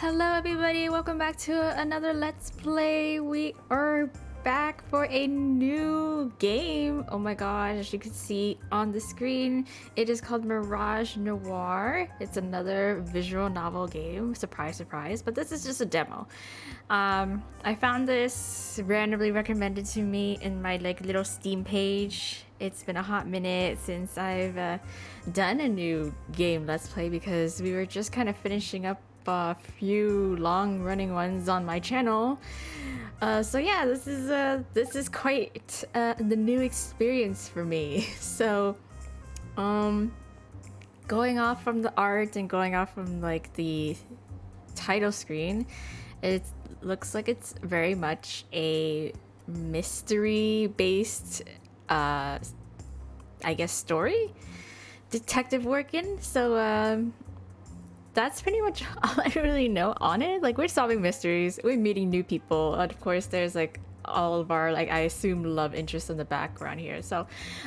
Hello everybody, welcome back to another Let's Play. We are back for a new game. Oh my gosh, as you can see on the screen, it is called Mirage Noir. It's another visual novel game. Surprise, surprise, but this is just a demo. I found this randomly recommended to me in my little Steam page. It's been a hot minute since I've done a new game Let's Play because we were just kind of finishing up a few long-running ones on my channel. So yeah, this is quite the new experience for me. So going off from the art and going off from like the title screen, it looks like it's very much a mystery based I guess story, detective working. So that's pretty much all I really know on it. Like, we're solving mysteries, we're meeting new people, and of course there's like all of our, like, I assume, love interests in the background here. So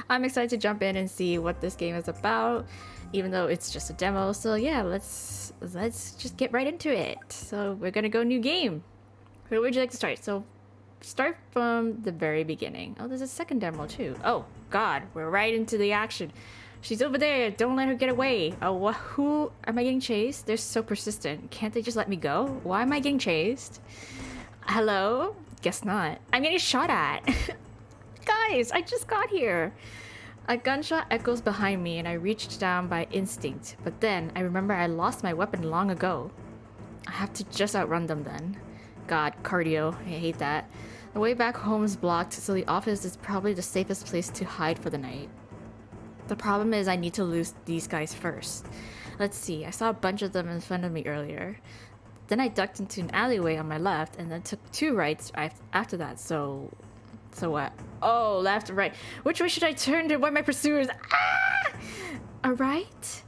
I'm excited to jump in and see what this game is about, even though it's just a demo. So yeah, let's just get right into it. So we're gonna go new game. Where would you like to start? So start from the very beginning. Oh, there's a second demo too. Oh god, we're right into the action. She's over there. Don't let her get away. Oh, who am I getting chased? They're so persistent. Can't they just let me go? Why am I getting chased? Hello? Guess not. I'm getting shot at. Guys, I just got here. A gunshot echoes behind me and I reached down by instinct. But then I remember I lost my weapon long ago. I have to just outrun them then. God, cardio. I hate that. The way back home is blocked, so the office is probably the safest place to hide for the night. The problem is I need to lose these guys first. Let's see, I saw a bunch of them in front of me earlier. Then I ducked into an alleyway on my left and then took two rights after that, so what? Oh, left and right. Which way should I turn to avoid my pursuers? Ah! A right?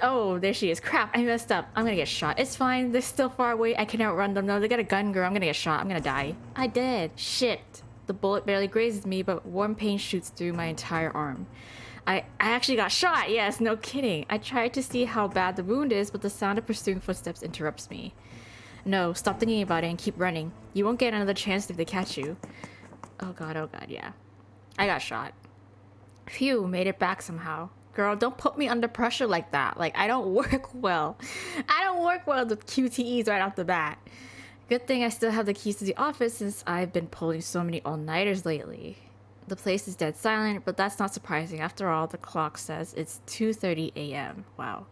Oh, there she is. Crap, I messed up. I'm gonna get shot. It's fine, they're still far away. I can outrun them. No, they got a gun, girl. I'm gonna get shot. I'm gonna die. I did. Shit. The bullet barely grazes me, but warm pain shoots through my entire arm. I actually got shot. Yes, no kidding. I tried to see how bad the wound is, but the sound of pursuing footsteps interrupts me. No, stop thinking about it and keep running. You won't get another chance if they catch you. Oh god, yeah. I got shot. Phew, made it back somehow. Girl, don't put me under pressure like that. Like, I don't work well. I don't work well with QTEs right off the bat. Good thing I still have the keys to the office since I've been pulling so many all-nighters lately. The place is dead silent, but that's not surprising. After all, the clock says it's 2:30 a.m. Wow.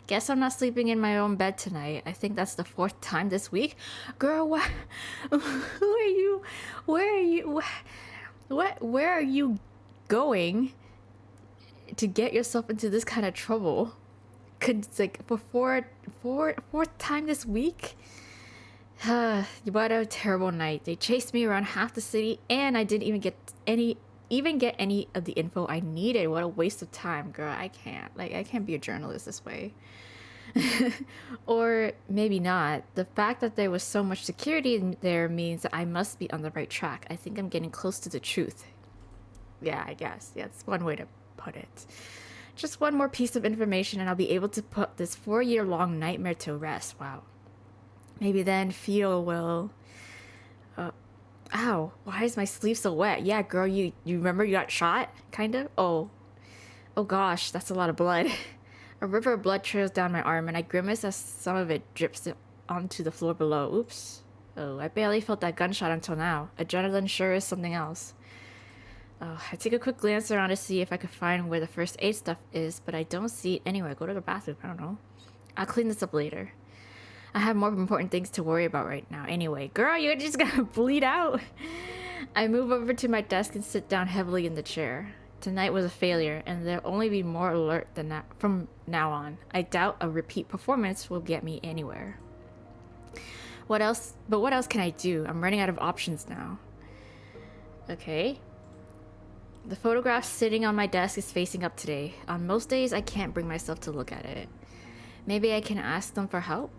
Guess I'm not sleeping in my own bed tonight. I think that's the 4th time this week. Girl, what? Who are you? Where are you? Where are you going to get yourself into this kind of trouble? Could, like, for fourth time this week? What a terrible night. They chased me around half the city and I didn't even get any of the info I needed. What a waste of time, girl. I can't be a journalist this way. Or maybe not. The fact that there was so much security in there means that I must be on the right track. I think I'm getting close to the truth. Yeah, I guess. Yeah, that's one way to put it. Just one more piece of information and I'll be able to put this 4-year-long nightmare to rest. Wow. Maybe then Theo will... Ow, why is my sleeve so wet? Yeah, girl, you remember you got shot? Kind of? Oh gosh, that's a lot of blood. A river of blood trails down my arm and I grimace as some of it drips onto the floor below. Oops. Oh, I barely felt that gunshot until now. Adrenaline sure is something else. Oh, I take a quick glance around to see if I could find where the first aid stuff is, but I don't see it anywhere. Go to the bathroom, I don't know. I'll clean this up later. I have more important things to worry about right now. Anyway, girl, you're just gonna bleed out. I move over to my desk and sit down heavily in the chair. Tonight was a failure, and there'll only be more alert than that from now on. I doubt a repeat performance will get me anywhere. What else can I do? I'm running out of options now. Okay. The photograph sitting on my desk is facing up today. On most days, I can't bring myself to look at it. Maybe I can ask them for help?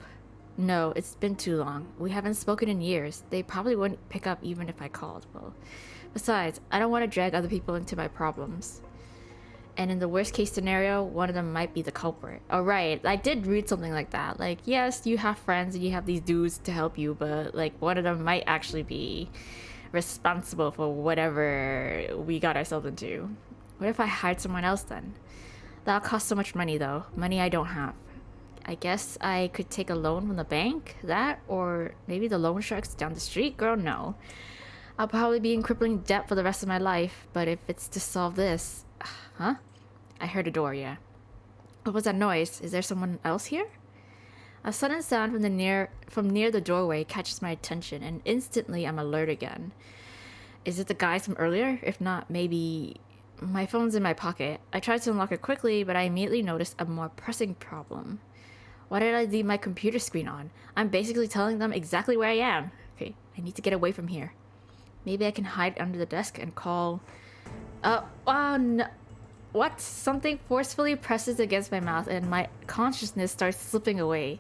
No, it's been too long. We haven't spoken in years. They probably wouldn't pick up even if I called. Well, besides, I don't want to drag other people into my problems. And in the worst case scenario, one of them might be the culprit. Oh, right. I did read something like that. Like, yes, you have friends and you have these dudes to help you, but like one of them might actually be responsible for whatever we got ourselves into. What if I hired someone else then? That'll cost so much money though. Money I don't have. I guess I could take a loan from the bank. That, or maybe the loan sharks down the street? Girl, no. I'll probably be in crippling debt for the rest of my life, but if it's to solve this... Huh? I heard a door, yeah. What was that noise? Is there someone else here? A sudden sound from near the doorway catches my attention, and instantly I'm alert again. Is it the guys from earlier? If not, maybe... My phone's in my pocket. I tried to unlock it quickly, but I immediately noticed a more pressing problem. Why did I leave my computer screen on? I'm basically telling them exactly where I am. Okay, I need to get away from here. Maybe I can hide under the desk and call... Oh no. What? Something forcefully presses against my mouth and my consciousness starts slipping away.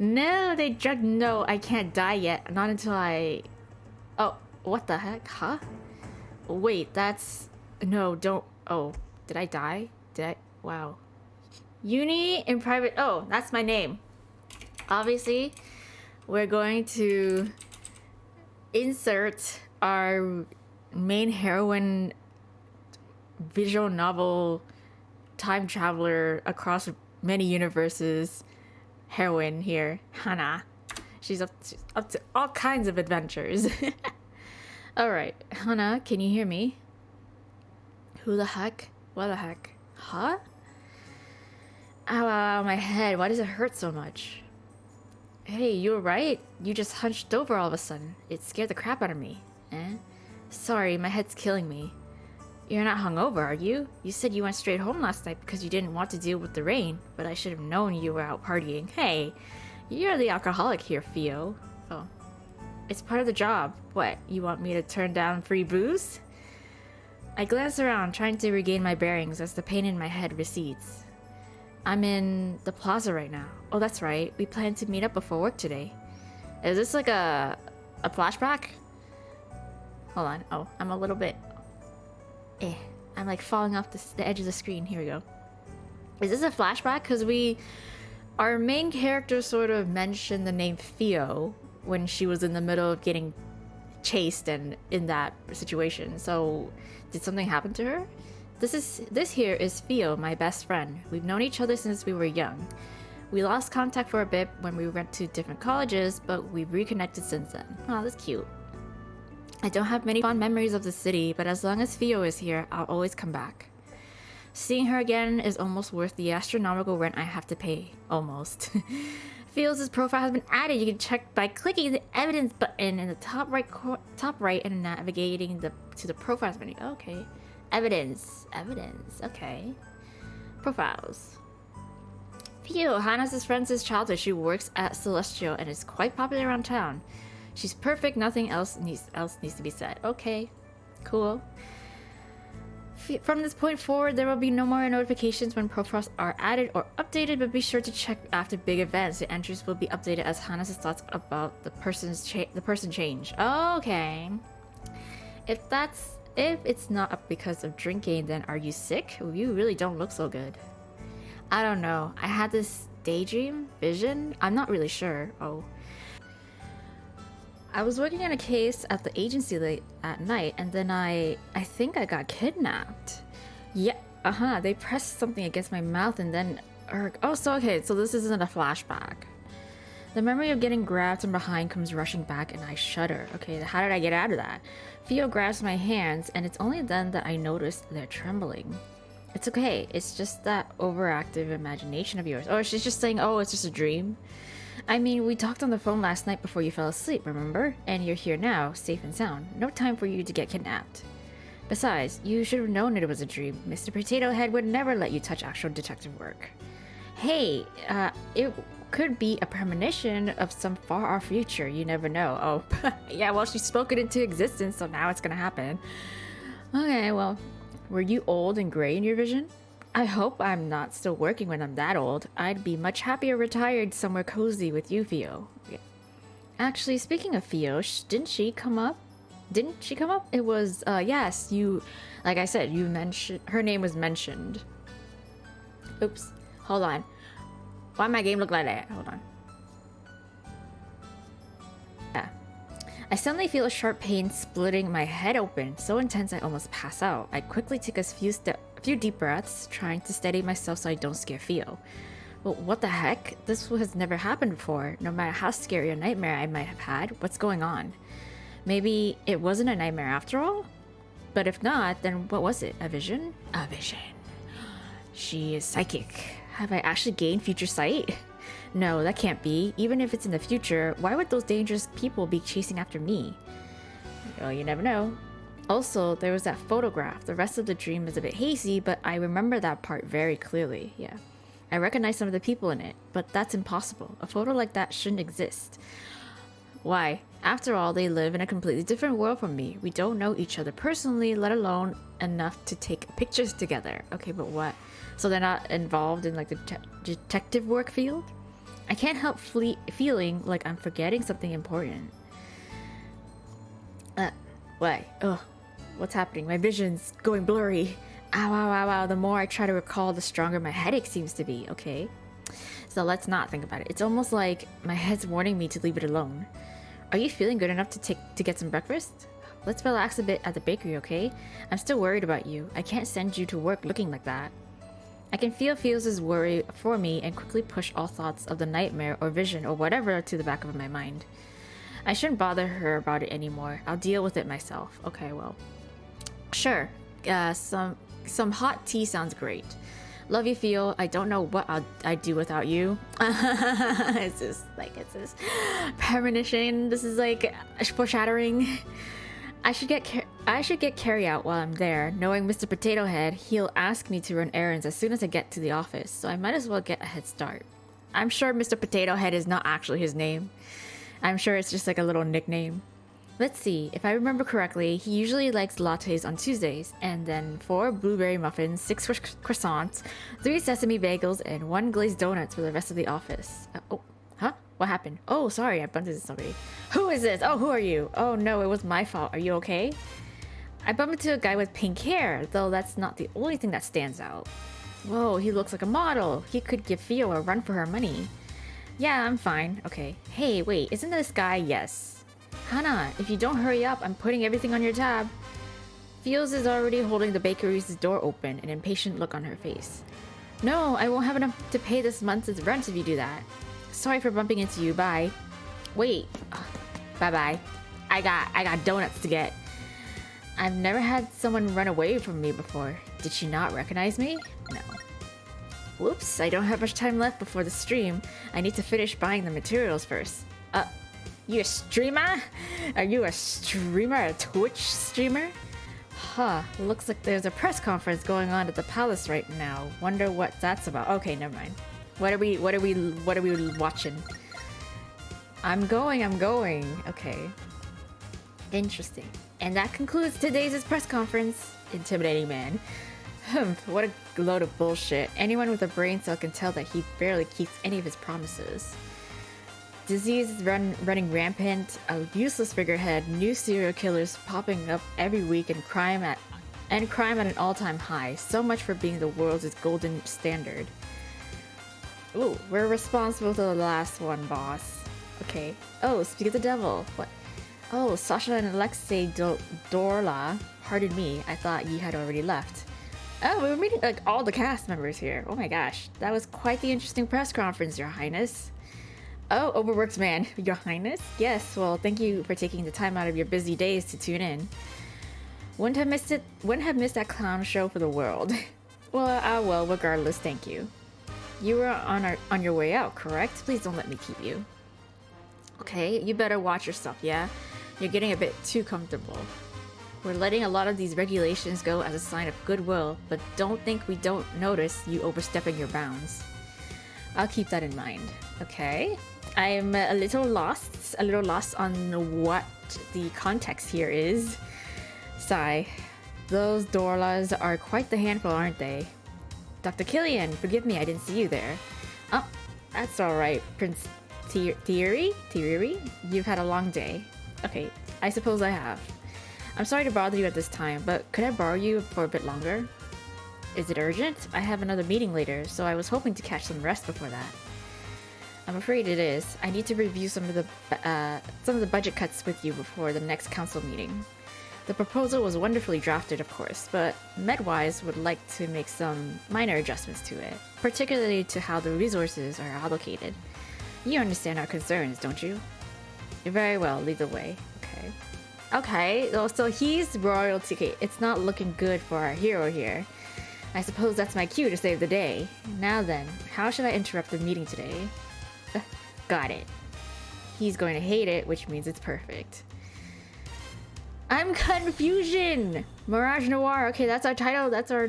No, no, I can't die yet. Not until I... Oh, what the heck? Huh? Wait, that's... No, don't... Oh, did I die? Wow. Uni in private... Oh, that's my name. Obviously, we're going to insert our main heroine visual novel time traveler across many universes heroine here, Hana. She's up to all kinds of adventures. Alright, Hana, can you hear me? Who the heck? What the heck? Huh? Ow, my head. Why does it hurt so much? Hey, you were right. You just hunched over all of a sudden. It scared the crap out of me. Eh? Sorry, my head's killing me. You're not hungover, are you? You said you went straight home last night because you didn't want to deal with the rain, but I should have known you were out partying. Hey, you're the alcoholic here, Theo. Oh. It's part of the job. What, you want me to turn down free booze? I glance around, trying to regain my bearings as the pain in my head recedes. I'm in the plaza right now. Oh, that's right. We planned to meet up before work today. Is this like a flashback? Hold on. Oh, I'm a little bit... I'm like falling off the edge of the screen. Here we go. Is this a flashback? Because our main character sort of mentioned the name Theo when she was in the middle of getting chased and in that situation. So did something happen to her? This here is Theo, my best friend. We've known each other since we were young. We lost contact for a bit when we went to different colleges, but we've reconnected since then. Oh, that's cute. I don't have many fond memories of the city, but as long as Theo is here, I'll always come back. Seeing her again is almost worth the astronomical rent I have to pay. Almost. Theo's profile has been added. You can check by clicking the evidence button in the top right and navigating to the profiles menu. Okay. Evidence. Okay. Profiles. Theo, Hana's friend since childhood. She works at Celestial and is quite popular around town. She's perfect. Nothing else needs to be said. Okay. Cool. From this point forward, there will be no more notifications when profiles are added or updated, but be sure to check after big events. The entries will be updated as Hana's thoughts about the person change. Okay. If it's not because of drinking, then are you sick? You really don't look so good. I don't know. I had this vision. I'm not really sure. Oh. I was working on a case at the agency late at night, and then I think I got kidnapped. Yeah, they pressed something against my mouth and then... so this isn't a flashback. The memory of getting grabbed from behind comes rushing back and I shudder. Okay, how did I get out of that? Theo grabs my hands, and it's only then that I notice they're trembling. It's okay, it's just that overactive imagination of yours. Oh, she's just saying, oh, it's just a dream. I mean, we talked on the phone last night before you fell asleep, remember? And you're here now, safe and sound. No time for you to get kidnapped. Besides, you should have known it was a dream. Mr. Potato Head would never let you touch actual detective work. Hey, it could be a premonition of some far-off future. You never know. Oh, yeah, well, she spoke it into existence, so now it's gonna happen. Okay, well, were you old and gray in your vision? I hope I'm not still working when I'm that old. I'd be much happier retired somewhere cozy with you, Theo. Yeah. Actually, speaking of Theo, didn't she come up? It was, yes, like I said, you mentioned, her name was mentioned Oops. Hold on. Why my game look like that? Hold on. Yeah. I suddenly feel a sharp pain splitting my head open, so intense I almost pass out. I quickly take a few deep breaths, trying to steady myself so I don't scare Theo. Well, what the heck? This has never happened before. No matter how scary a nightmare I might have had, what's going on? Maybe it wasn't a nightmare after all? But if not, then what was it? A vision? A vision. She is psychic. Have I actually gained future sight? No, that can't be. Even if it's in the future, why would those dangerous people be chasing after me? Well, you never know. Also, there was that photograph. The rest of the dream is a bit hazy, but I remember that part very clearly. Yeah. I recognize some of the people in it, but that's impossible. A photo like that shouldn't exist. Why? After all, they live in a completely different world from me. We don't know each other personally, let alone enough to take pictures together. Okay, but what? So they're not involved in like the detective work field? I can't help feeling like I'm forgetting something important. Why? Ugh. What's happening? My vision's going blurry. Ow, ow, ow, ow. The more I try to recall, the stronger my headache seems to be, okay? So let's not think about it. It's almost like my head's warning me to leave it alone. Are you feeling good enough to get some breakfast? Let's relax a bit at the bakery, okay? I'm still worried about you. I can't send you to work looking like that. I can feel Fields' worry for me and quickly push all thoughts of the nightmare or vision or whatever to the back of my mind. I shouldn't bother her about it anymore. I'll deal with it myself. Okay, well. Sure. Some hot tea sounds great. Love you, Theo. I don't know what I'd do without you. It's this premonition. This is like foreshadowing. I should get carry out while I'm there. Knowing Mr. Potato Head, he'll ask me to run errands as soon as I get to the office, so I might as well get a head start. I'm sure Mr. Potato Head is not actually his name. I'm sure it's just like a little nickname. Let's see, if I remember correctly, he usually likes lattes on Tuesdays, and then 4 blueberry muffins, 6 croissants, 3 sesame bagels, and 1 glazed donuts for the rest of the office. Huh? What happened? Oh, sorry, I bumped into somebody. Who is this? Oh, who are you? Oh no, it was my fault. Are you okay? I bumped into a guy with pink hair, though that's not the only thing that stands out. Whoa, he looks like a model. He could give Theo a run for her money. Yeah, I'm fine. Okay. Hey, wait, isn't this guy? Yes. Hannah, if you don't hurry up, I'm putting everything on your tab. Fields is already holding the bakery's door open, an impatient look on her face. No, I won't have enough to pay this month's rent if you do that. Sorry for bumping into you. Bye. Wait. Bye-bye. I got donuts to get. I've never had someone run away from me before. Did she not recognize me? No. Whoops, I don't have much time left before the stream. I need to finish buying the materials first. You a streamer? Are you a streamer? A Twitch streamer? Huh, looks like there's a press conference going on at the palace right now. Wonder what that's about. Okay, never mind. What are we watching? I'm going. Okay. Interesting. And that concludes today's press conference. Intimidating man. What a load of bullshit. Anyone with a brain cell can tell that he barely keeps any of his promises. Disease is running rampant, a useless figurehead, new serial killers popping up every week, and crime at an all-time high. So much for being the world's golden standard. Ooh, we're responsible for the last one, boss. Okay. Oh, speak of the devil. What? Oh, Sasha and Alexei Dorla. Pardon me, I thought you had already left. Oh, we were meeting like all the cast members here. Oh my gosh, that was quite the interesting press conference, Your Highness. Oh, overworked man, Your Highness? Yes, well, thank you for taking the time out of your busy days to tune in. Wouldn't have missed that clown show for the world. Well, regardless, thank you. You were on your way out, correct? Please don't let me keep you. Okay, you better watch yourself, yeah? You're getting a bit too comfortable. We're letting a lot of these regulations go as a sign of goodwill, but don't think we don't notice you overstepping your bounds. I'll keep that in mind. Okay. I'm a little lost on what the context here is. Sigh. Those Dorlas are quite the handful, aren't they? Dr. Killian, forgive me, I didn't see you there. Oh, that's alright, Prince Thierry? You've had a long day. Okay, I suppose I have. I'm sorry to bother you at this time, but could I borrow you for a bit longer? Is it urgent? I have another meeting later, so I was hoping to catch some rest before that. I'm afraid it is. I need to review some of the budget cuts with you before the next council meeting. The proposal was wonderfully drafted, of course, but MedWise would like to make some minor adjustments to it, particularly to how the resources are allocated. You understand our concerns, don't you? Very well, lead the way. Okay. Okay, so he's royalty. Okay, it's not looking good for our hero here. I suppose that's my cue to save the day. Now then, how should I interrupt the meeting today? Got it. He's going to hate it, which means it's perfect. I'm confusion! Mirage Noir. Okay, that's our title. That's our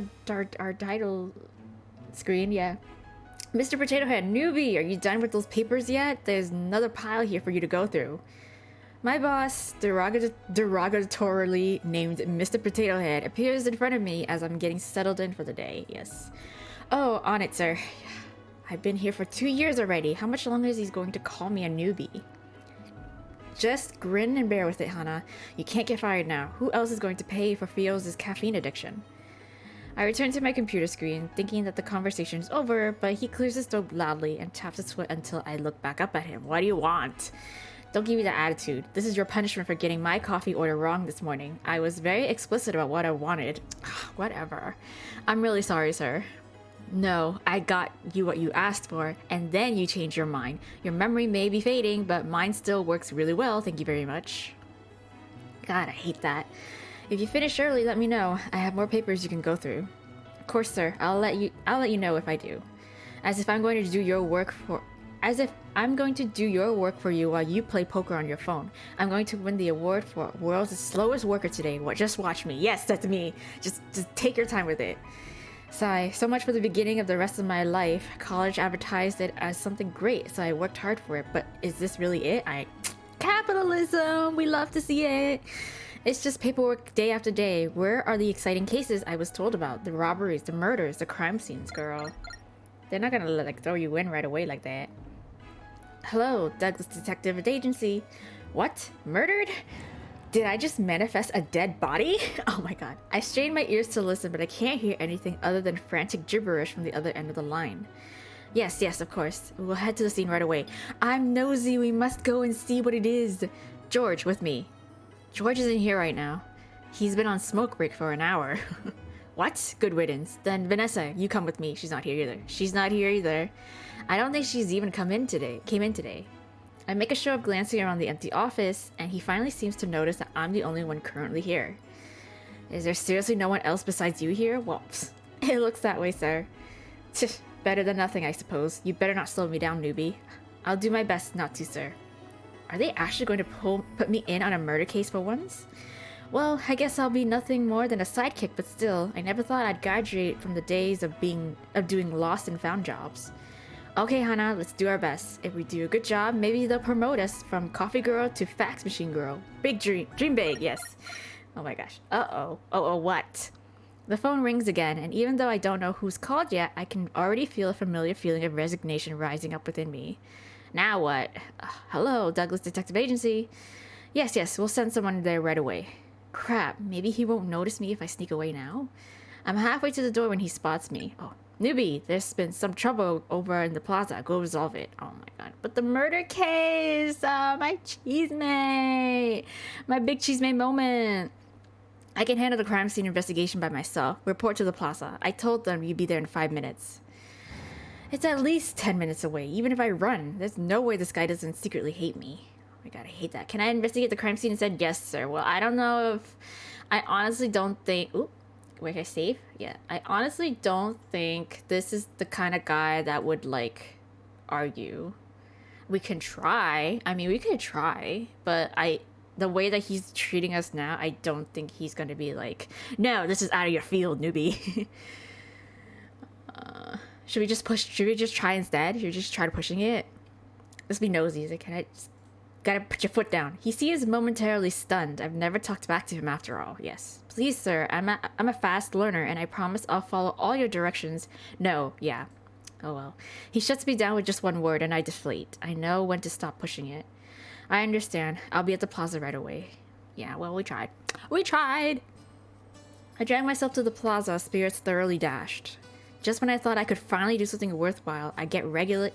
title screen, yeah. Mr. Potato Head, newbie, are you done with those papers yet? There's another pile here for you to go through. My boss, derogatorily named Mr. Potato Head, appears in front of me as I'm getting settled in for the day. Yes. Oh, on it, sir. I've been here for 2 years already. How much longer is he going to call me a newbie? Just grin and bear with it, Hana. You can't get fired now. Who else is going to pay for Fios' caffeine addiction? I return to my computer screen, thinking that the conversation is over, but he clears his throat loudly and taps his foot until I look back up at him. What do you want? Don't give me that attitude. This is your punishment for getting my coffee order wrong this morning. I was very explicit about what I wanted. Whatever. I'm really sorry, sir. No, I got you what you asked for, and then you changed your mind. Your memory may be fading, but mine still works really well, thank you very much. God, I hate that. If you finish early, let me know. I have more papers you can go through. Of course, sir. I'll let you know if I do. As if I'm going to do your work for you while you play poker on your phone. I'm going to win the award for world's slowest worker today. Just watch me. Yes, that's me. Just take your time with it. Sigh. So much for the beginning of the rest of my life. College advertised it as something great, so I worked hard for it. But is this really it? Capitalism! We love to see it! It's just paperwork day after day. Where are the exciting cases I was told about? The robberies, the murders, the crime scenes, girl. They're not gonna like throw you in right away like that. Hello, Douglas Detective Agency. What? Murdered? Did I just manifest a dead body? Oh my god. I strain my ears to listen, but I can't hear anything other than frantic gibberish from the other end of the line. Yes, of course. We'll head to the scene right away. I'm nosy. We must go and see what it is. George, with me. George isn't here right now. He's been on smoke break for an hour. What? Good riddance. Then Vanessa, you come with me. She's not here either. I don't think she's even came in today. I make a show of glancing around the empty office, and he finally seems to notice that I'm the only one currently here. Is there seriously no one else besides you here? Well, it looks that way, sir. Better than nothing, I suppose. You better not slow me down, newbie. I'll do my best not to, sir. Are they actually going to put me in on a murder case for once? Well, I guess I'll be nothing more than a sidekick, but still, I never thought I'd graduate from the days of doing lost and found jobs. Okay, Hana, let's do our best. If we do a good job, maybe they'll promote us from coffee girl to fax machine girl. Big dream big, yes. Oh my gosh. Uh-oh. Oh, what? The phone rings again, and even though I don't know who's called yet, I can already feel a familiar feeling of resignation rising up within me. Now what? Hello, Douglas Detective Agency. Yes, we'll send someone there right away. Crap, maybe he won't notice me if I sneak away now? I'm halfway to the door when he spots me. Oh, newbie, there's been some trouble over in the plaza. Go resolve it. Oh my god. But the murder case! My cheesemate! My big cheesemate moment! I can handle the crime scene investigation by myself. Report to the plaza. I told them you'd be there in 5 minutes. It's at least 10 minutes away, even if I run. There's no way this guy doesn't secretly hate me. Oh my god, I hate that. Can I investigate the crime scene? And said, yes, sir. Well, I don't know if... I honestly don't think... Ooh, wait, can I save? Yeah. I honestly don't think this is the kind of guy that would, like, argue. We can try. I mean, we could try. But the way that he's treating us now, I don't think he's going to be like, no, this is out of your field, newbie. Should we just try instead? Should we just try pushing it? Let's be nosy. Like, can I just... Gotta put your foot down. He seems momentarily stunned. I've never talked back to him after all. Yes. Please, sir. I'm a fast learner, and I promise I'll follow all your directions. No. Yeah. Oh well. He shuts me down with just one word, and I deflate. I know when to stop pushing it. I understand. I'll be at the plaza right away. Yeah, well, we tried. We tried! I dragged myself to the plaza, spirits thoroughly dashed. Just when I thought I could finally do something worthwhile, I get relegated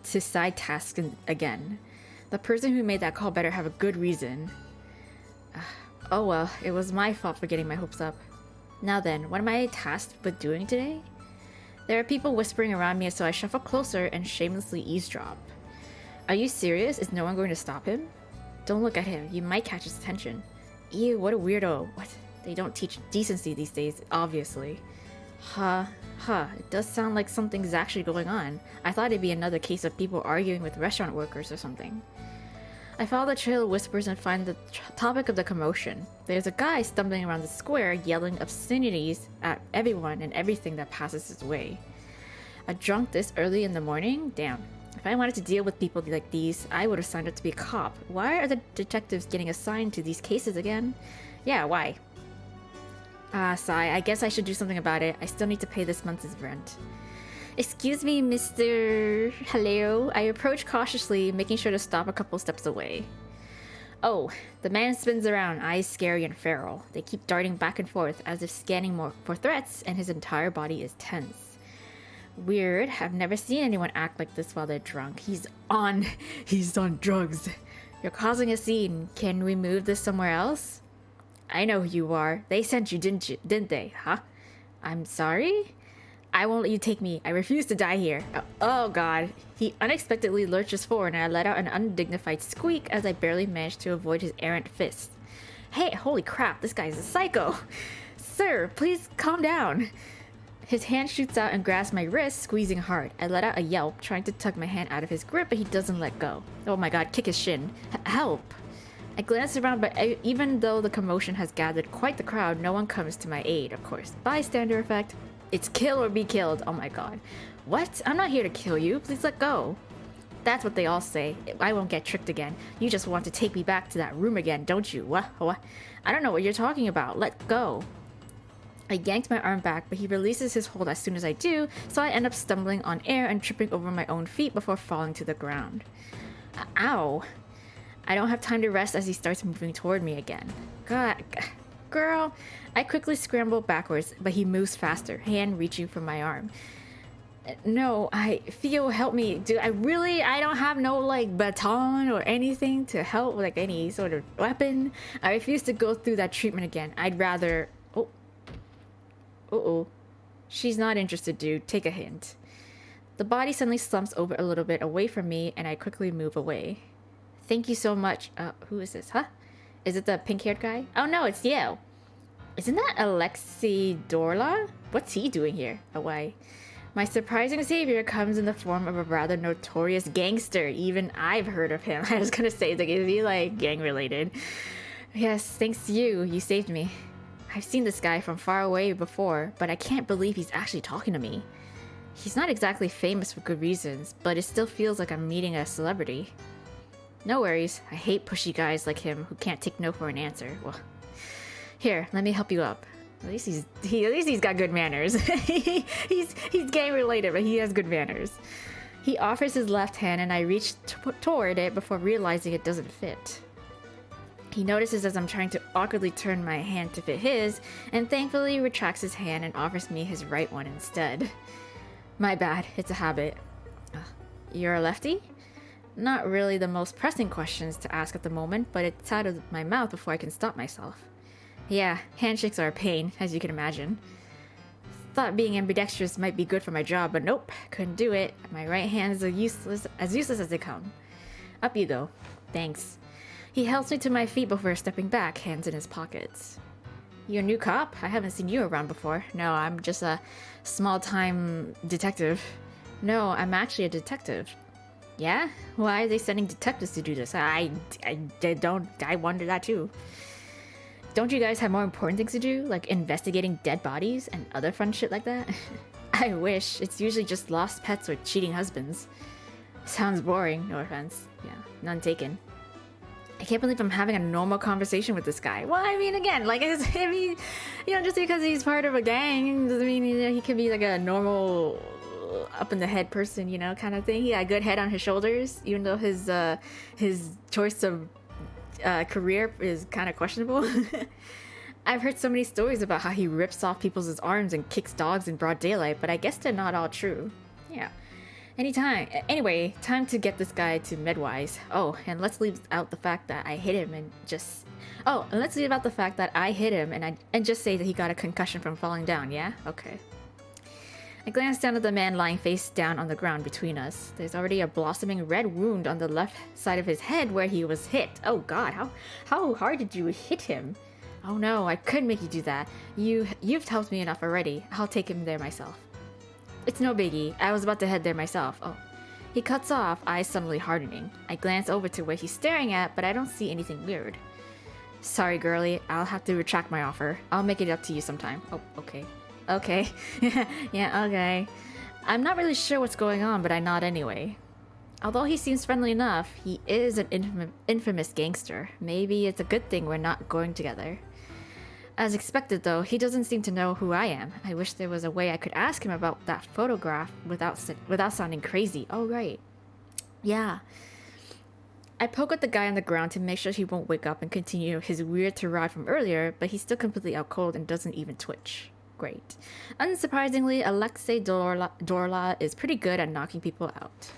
to side tasks again. The person who made that call better have a good reason. Oh well, it was my fault for getting my hopes up. Now then, what am I tasked with doing today? There are people whispering around me, so I shuffle closer and shamelessly eavesdrop. Are you serious? Is no one going to stop him? Don't look at him, you might catch his attention. Ew, what a weirdo. What? They don't teach decency these days, obviously. It does sound like something's actually going on. I thought it'd be another case of people arguing with restaurant workers or something. I follow the trail of whispers and find the topic of the commotion. There's a guy stumbling around the square yelling obscenities at everyone and everything that passes his way. A drunk this early in the morning? Damn. If I wanted to deal with people like these, I would have signed up to be a cop. Why are the detectives getting assigned to these cases again? Yeah, why? Sigh, I guess I should do something about it. I still need to pay this month's rent. Excuse me, Mr. Hello. I approach cautiously, making sure to stop a couple steps away. Oh, the man spins around, eyes scary and feral. They keep darting back and forth as if scanning more for threats, and his entire body is tense. Weird. I've never seen anyone act like this while they're drunk. He's on drugs. You're causing a scene. Can we move this somewhere else? I know who you are. They sent you, didn't they? Huh? I'm sorry? I won't let you take me. I refuse to die here. Oh god. He unexpectedly lurches forward and I let out an undignified squeak as I barely managed to avoid his errant fist. Hey, holy crap, this guy's a psycho. Sir, please calm down. His hand shoots out and grasps my wrist, squeezing hard. I let out a yelp, trying to tug my hand out of his grip, but he doesn't let go. Oh my god, kick his shin. Help! I glance around, but even though the commotion has gathered quite the crowd, no one comes to my aid, of course. Bystander effect. It's kill or be killed. Oh my god. What? I'm not here to kill you. Please let go. That's what they all say. I won't get tricked again. You just want to take me back to that room again, don't you? What? I don't know what you're talking about. Let go. I yanked my arm back, but he releases his hold as soon as I do, so I end up stumbling on air and tripping over my own feet before falling to the ground. Ow. I don't have time to rest as he starts moving toward me again. God, girl. I quickly scramble backwards, but he moves faster, hand reaching for my arm. No, Theo, help me. I don't have no, like, baton or anything to help, like, any sort of weapon. I refuse to go through that treatment again. I'd rather... Oh. Uh-oh. She's not interested, dude. Take a hint. The body suddenly slumps over a little bit away from me, and I quickly move away. Thank you so much. Who is this? Huh? Is it the pink-haired guy? Oh no, it's Yale. Isn't that Alexei Dorla? What's he doing here? Oh, why? My surprising savior comes in the form of a rather notorious gangster. Even I've heard of him. I was gonna say, like, is he, like, gang-related? Yes, thanks to you. You saved me. I've seen this guy from far away before, but I can't believe he's actually talking to me. He's not exactly famous for good reasons, but it still feels like I'm meeting a celebrity. No worries. I hate pushy guys like him who can't take no for an answer. Well, here, let me help you up. At least he's got good manners. he's gang related, but he has good manners. He offers his left hand and I reach toward it before realizing it doesn't fit. He notices as I'm trying to awkwardly turn my hand to fit his, and thankfully retracts his hand and offers me his right one instead. My bad, it's a habit. You're a lefty? Not really the most pressing questions to ask at the moment, but it's out of my mouth before I can stop myself. Yeah, handshakes are a pain, as you can imagine. Thought being ambidextrous might be good for my job, but nope, couldn't do it. My right hand is as useless as they come. Up you go. Thanks. He helps me to my feet before stepping back, hands in his pockets. You a new cop? I haven't seen you around before. No, I'm just a small-time detective. No, I'm actually a detective. Yeah? Why are they sending detectives to do this? I wonder that too. Don't you guys have more important things to do? Like investigating dead bodies and other fun shit like that? I wish. It's usually just lost pets or cheating husbands. Sounds boring, no offense. Yeah, none taken. I can't believe I'm having a normal conversation with this guy. Well, I mean, again, like, just because he's part of a gang doesn't mean, he could be like a normal up in the head person, kind of thing. He got a good head on his shoulders, even though his choice of career is kind of questionable. I've heard so many stories about how he rips off people's arms and kicks dogs in broad daylight, but I guess they're not all true. Yeah. Anyway, time to get this guy to Medwise. Oh, and let's leave out the fact that I hit him and just... Oh, and let's leave out the fact that I hit him and just say that he got a concussion from falling down, yeah? Okay. I glanced down at the man lying face down on the ground between us. There's already a blossoming red wound on the left side of his head where he was hit. Oh god, how hard did you hit him? Oh no, I couldn't make you do that. You've helped me enough already. I'll take him there myself. It's no biggie. I was about to head there myself. Oh. He cuts off, eyes suddenly hardening. I glance over to where he's staring at, but I don't see anything weird. Sorry, girlie. I'll have to retract my offer. I'll make it up to you sometime. Oh, okay. Okay. Yeah, okay. I'm not really sure what's going on, but I nod anyway. Although he seems friendly enough, he is an infamous gangster. Maybe it's a good thing we're not going together. As expected, though, he doesn't seem to know who I am. I wish there was a way I could ask him about that photograph without sounding crazy. Oh, right. Yeah. I poke at the guy on the ground to make sure he won't wake up and continue his weird tirade from earlier, but he's still completely out cold and doesn't even twitch. Great. Unsurprisingly, Alexei Dorla is pretty good at knocking people out.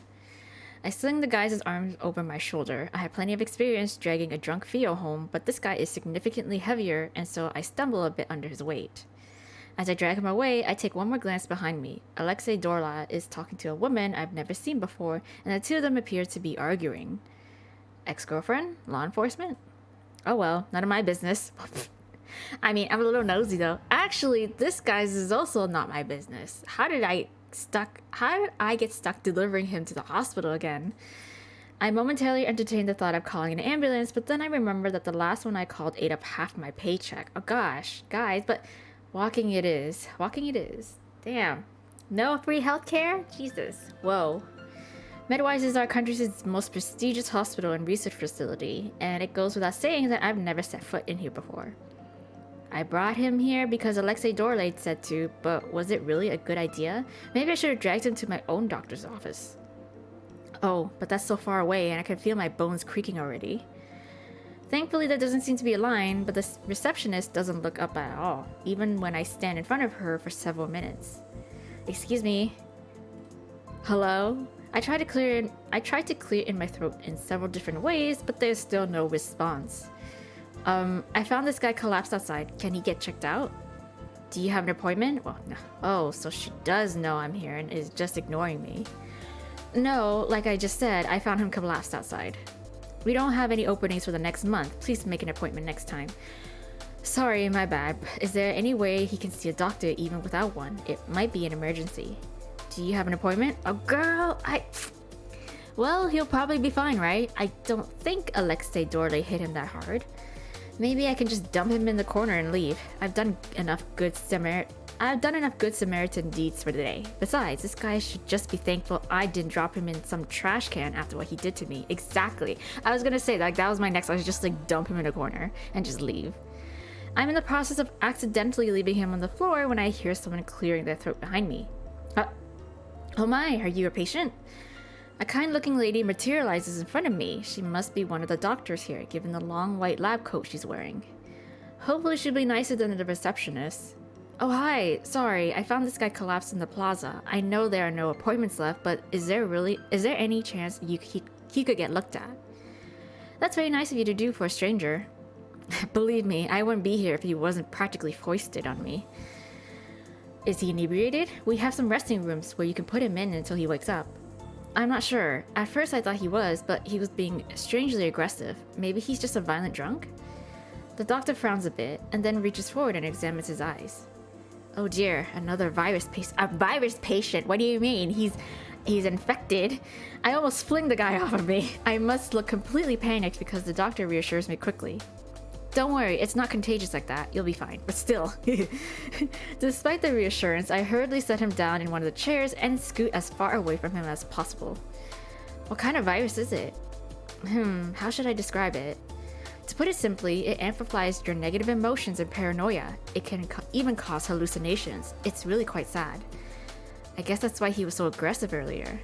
I sling the guy's arms over my shoulder. I have plenty of experience dragging a drunk Theo home, but this guy is significantly heavier, and so I stumble a bit under his weight. As I drag him away, I take one more glance behind me. Alexei Dorla is talking to a woman I've never seen before, and the two of them appear to be arguing. Ex-girlfriend? Law enforcement? Oh well, none of my business. I mean, I'm a little nosy though. Actually, this guy's is also not my business. How did I get stuck delivering him to the hospital again? I momentarily entertained the thought of calling an ambulance, but then I remembered that the last one I called ate up half my paycheck. Oh gosh, guys, but walking it is. Damn. No free healthcare? Jesus. Whoa. Medwise is our country's most prestigious hospital and research facility, and it goes without saying that I've never set foot in here before. I brought him here because Alexei Dorla said to, but was it really a good idea? Maybe I should have dragged him to my own doctor's office. Oh, but that's so far away and I can feel my bones creaking already. Thankfully there doesn't seem to be a line, but the receptionist doesn't look up at all, even when I stand in front of her for several minutes. Excuse me. Hello? I tried to clear in my throat in several different ways, but there's still no response. I found this guy collapsed outside. Can he get checked out? Do you have an appointment? Well, no. Oh, so she does know I'm here and is just ignoring me. No, like I just said, I found him collapsed outside. We don't have any openings for the next month. Please make an appointment next time. Sorry, my bad. Is there any way he can see a doctor even without one? It might be an emergency. Do you have an appointment? Oh, girl, Well, he'll probably be fine, right? I don't think Alexei Dorla hit him that hard. Maybe I can just dump him in the corner and leave. I've done enough good Samaritan deeds for the day. Besides, this guy should just be thankful I didn't drop him in some trash can after what he did to me. Exactly. I was gonna say, that was my next. I was just dump him in a corner and just leave. I'm in the process of accidentally leaving him on the floor when I hear someone clearing their throat behind me. Oh my, are you a patient? A kind-looking lady materializes in front of me. She must be one of the doctors here, given the long white lab coat she's wearing. Hopefully she'll be nicer than the receptionist. Oh hi, sorry, I found this guy collapsed in the plaza. I know there are no appointments left, but is there any chance he could get looked at? That's very nice of you to do for a stranger. Believe me, I wouldn't be here if he wasn't practically foisted on me. Is he inebriated? We have some resting rooms where you can put him in until he wakes up. I'm not sure. At first I thought he was, but he was being strangely aggressive. Maybe he's just a violent drunk? The doctor frowns a bit, and then reaches forward and examines his eyes. Oh dear, another virus patient. A virus patient? What do you mean? He's infected. I almost fling the guy off of me. I must look completely panicked because the doctor reassures me quickly. Don't worry, it's not contagious like that. You'll be fine. But still. Despite the reassurance, I hurriedly set him down in one of the chairs and scoot as far away from him as possible. What kind of virus is it? How should I describe it? To put it simply, it amplifies your negative emotions and paranoia. It can even cause hallucinations. It's really quite sad. I guess that's why he was so aggressive earlier.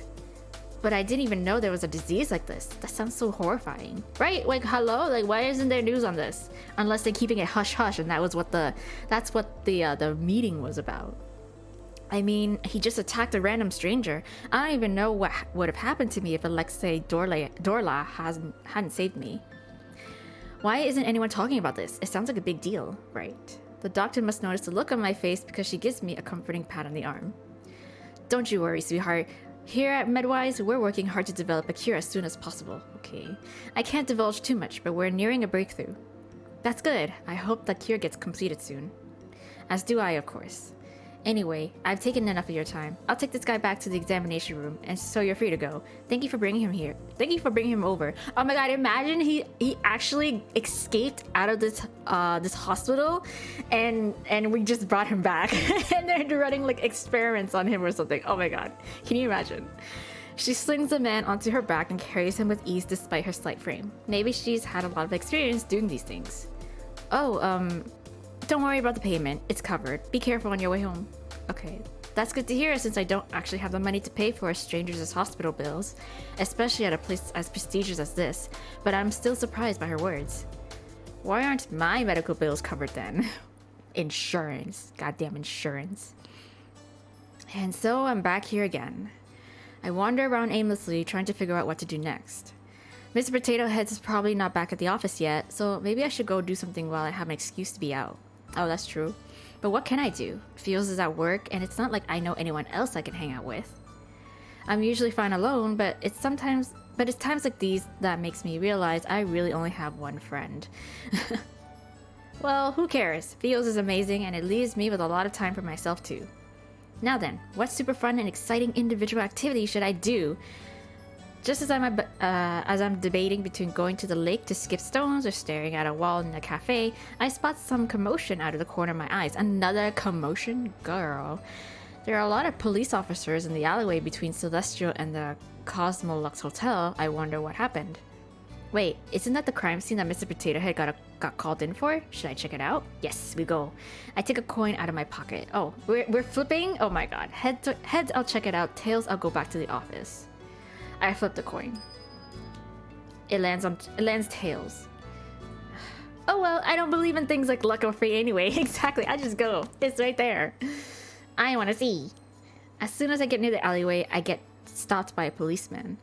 But I didn't even know there was a disease like this. That sounds so horrifying. Right? Like, hello? Like, why isn't there news on this? Unless they're keeping it hush-hush, and that's what the meeting was about. I mean, he just attacked a random stranger. I don't even know what would have happened to me if Alexei Dorla hadn't saved me. Why isn't anyone talking about this? It sounds like a big deal, right? The doctor must notice the look on my face because she gives me a comforting pat on the arm. Don't you worry, sweetheart. Here at MedWise, we're working hard to develop a cure as soon as possible. Okay. I can't divulge too much, but we're nearing a breakthrough. That's good. I hope the cure gets completed soon. As do I, of course. Anyway, I've taken enough of your time. I'll take this guy back to the examination room, and so you're free to go. Thank you for bringing him here. Thank you for bringing him over. Oh my god, imagine he actually escaped out of this hospital, and we just brought him back. And they're running like experiments on him or something. Oh my god, can you imagine? She slings the man onto her back and carries him with ease despite her slight frame. Maybe she's had a lot of experience doing these things. Oh, don't worry about the payment. It's covered. Be careful on your way home. Okay, that's good to hear since I don't actually have the money to pay for a stranger's hospital bills, especially at a place as prestigious as this, but I'm still surprised by her words. Why aren't my medical bills covered then? Insurance. Goddamn insurance. And so I'm back here again. I wander around aimlessly trying to figure out what to do next. Mr. Potato Heads is probably not back at the office yet, so maybe I should go do something while I have an excuse to be out. Oh, that's true. But what can I do? Fields is at work, and it's not like I know anyone else I can hang out with. I'm usually fine alone, but it's times like these that makes me realize I really only have one friend. Well, who cares? Fields is amazing, and it leaves me with a lot of time for myself too. Now then, what super fun and exciting individual activity should I do? Just as I'm debating between going to the lake to skip stones or staring at a wall in a cafe, I spot some commotion out of the corner of my eyes. Another commotion? Girl. There are a lot of police officers in the alleyway between Celestial and the Cosmo Lux Hotel. I wonder what happened. Wait, isn't that the crime scene that Mr. Potato Head got called in for? Should I check it out? Yes, we go. I take a coin out of my pocket. Oh, we're flipping? Oh my god. Heads, I'll check it out. Tails, I'll go back to the office. I flip the coin. It lands tails. Oh well, I don't believe in things like luck or fate anyway. Exactly, I just go. It's right there. I want to see. As soon as I get near the alleyway, I get stopped by a policeman.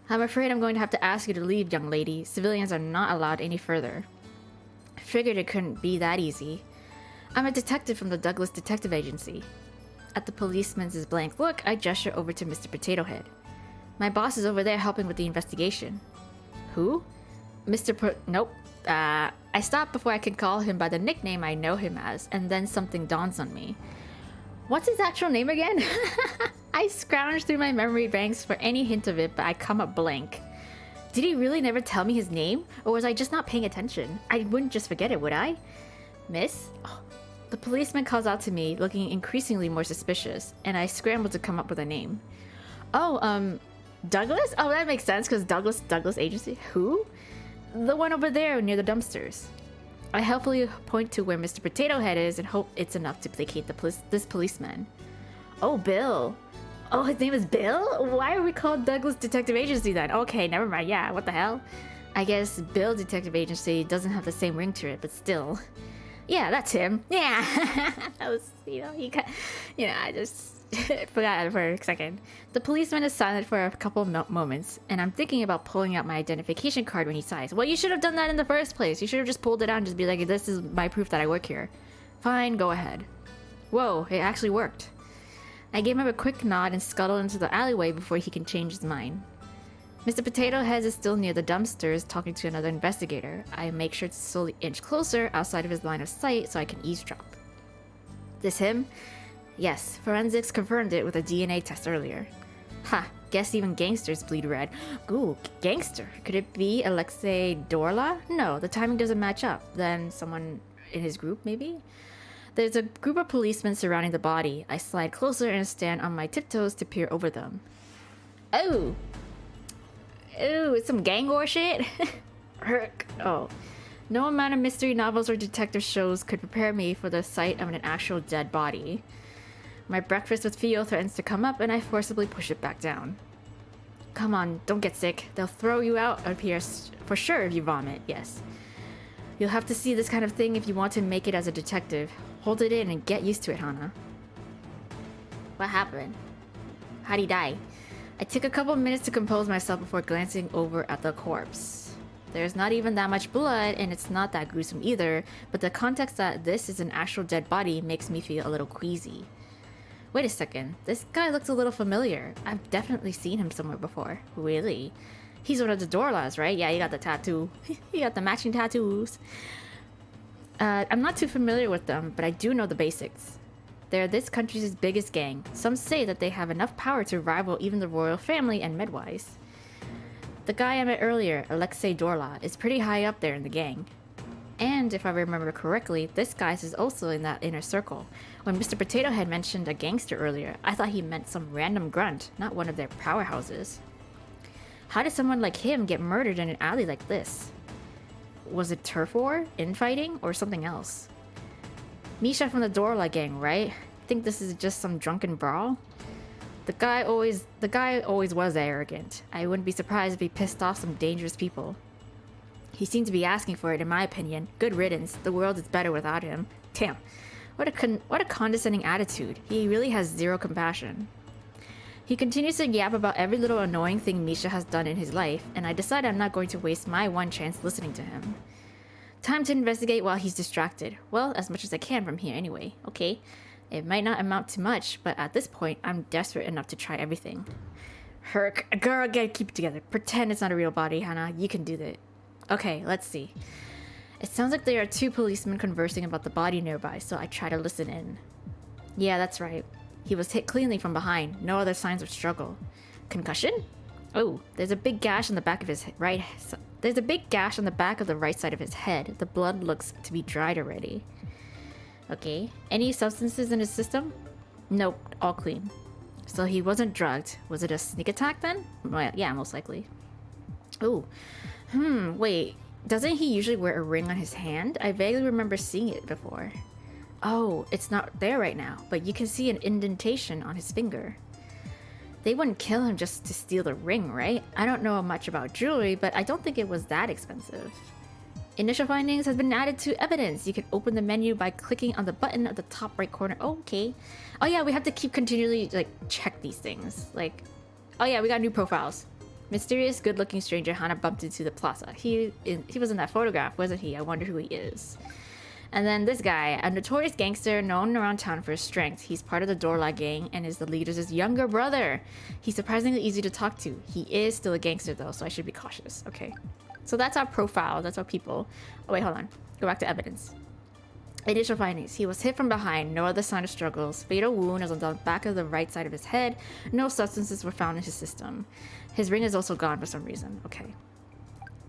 I'm afraid I'm going to have to ask you to leave, young lady. Civilians are not allowed any further. I figured it couldn't be that easy. I'm a detective from the Douglas Detective Agency. At the policeman's blank look, I gesture over to Mr. Potato Head. My boss is over there helping with the investigation. Who? Nope. I stop before I can call him by the nickname I know him as, and then something dawns on me. What's his actual name again? I scrounge through my memory banks for any hint of it, but I come up blank. Did he really never tell me his name? Or was I just not paying attention? I wouldn't just forget it, would I? Miss? Oh. The policeman calls out to me, looking increasingly more suspicious, and I scramble to come up with a name. Oh, Douglas? Oh, that makes sense, because Douglas Agency? Who? The one over there near the dumpsters. I helpfully point to where Mr. Potato Head is and hope it's enough to placate this policeman. Oh, Bill. Oh, his name is Bill? Why are we called Douglas Detective Agency then? Okay, never mind. Yeah, what the hell? I guess Bill Detective Agency doesn't have the same ring to it, but still. Yeah, that's him. Yeah. That was, I just forgot for a second. The policeman is silent for a couple of moments, and I'm thinking about pulling out my identification card when he sighs. Well, you should have done that in the first place. You should have just pulled it out and just be like, this is my proof that I work here. Fine, go ahead. Whoa, it actually worked. I gave him a quick nod and scuttled into the alleyway before he can change his mind. Mr. Potato Head is still near the dumpsters talking to another investigator. I make sure to slowly inch closer outside of his line of sight so I can eavesdrop. This him? Yes, forensics confirmed it with a DNA test earlier. Ha, guess even gangsters bleed red. Ooh, gangster. Could it be Alexei Dorla? No, the timing doesn't match up. Then someone in his group, maybe? There's a group of policemen surrounding the body. I slide closer and stand on my tiptoes to peer over them. Oh! Ooh, it's some gang war shit? Oh. No amount of mystery novels or detective shows could prepare me for the sight of an actual dead body. My breakfast with Theo threatens to come up, and I forcibly push it back down. Come on, don't get sick. They'll throw you out of here for sure if you vomit, yes. You'll have to see this kind of thing if you want to make it as a detective. Hold it in and get used to it, Hana. What happened? How'd he die? I took a couple minutes to compose myself before glancing over at the corpse. There's not even that much blood, and it's not that gruesome either, but the context that this is an actual dead body makes me feel a little queasy. Wait a second, this guy looks a little familiar. I've definitely seen him somewhere before. Really? He's one of the Dorlas, right? Yeah, he got the tattoo. He got the matching tattoos. I'm not too familiar with them, but I do know the basics. They're this country's biggest gang. Some say that they have enough power to rival even the royal family and midwives. The guy I met earlier, Alexei Dorla, is pretty high up there in the gang. And if I remember correctly, this guy is also in that inner circle. When Mr. Potato Head mentioned a gangster earlier, I thought he meant some random grunt, not one of their powerhouses. How did someone like him get murdered in an alley like this? Was it turf war, infighting, or something else? Misha from the Dorla gang, right? Think this is just some drunken brawl? The guy always was arrogant. I wouldn't be surprised if he pissed off some dangerous people. He seemed to be asking for it, in my opinion. Good riddance. The world is better without him. Damn. What a condescending attitude. He really has zero compassion. He continues to yap about every little annoying thing Misha has done in his life, and I decide I'm not going to waste my one chance listening to him. Time to investigate while he's distracted. Well, as much as I can from here anyway. Okay. It might not amount to much, but at this point, I'm desperate enough to try everything. Herc, girl, gotta keep it together. Pretend it's not a real body, Hana. You can do that. Okay, let's see. It sounds like there are two policemen conversing about the body nearby, so I try to listen in. Yeah, that's right. He was hit cleanly from behind. No other signs of struggle. Concussion? Oh, there's a big gash on the back of his right. There's a big gash on the back of the right side of his head. The blood looks to be dried already. Okay. Any substances in his system? Nope, all clean. So he wasn't drugged. Was it a sneak attack then? Well, yeah, most likely. Oh. Wait. Doesn't he usually wear a ring on his hand? I vaguely remember seeing it before. Oh, it's not there right now, but you can see an indentation on his finger. They wouldn't kill him just to steal the ring, right? I don't know much about jewelry, but I don't think it was that expensive. Initial findings has been added to evidence. You can open the menu by clicking on the button at the top right corner. Okay. Oh yeah, we have to keep continually check these things. Oh yeah, we got new profiles. Mysterious, good-looking stranger Hana bumped into the plaza. He was in that photograph, wasn't he? I wonder who he is. And then this guy, a notorious gangster known around town for his strength. He's part of the Dorla gang and is the leader's younger brother. He's surprisingly easy to talk to. He is still a gangster though, so I should be cautious. Okay. So that's our profile. That's our people. Oh wait, hold on. Go back to evidence. Initial findings. He was hit from behind. No other sign of struggles. Fatal wound is on the back of the right side of his head. No substances were found in his system. His ring is also gone for some reason. Okay.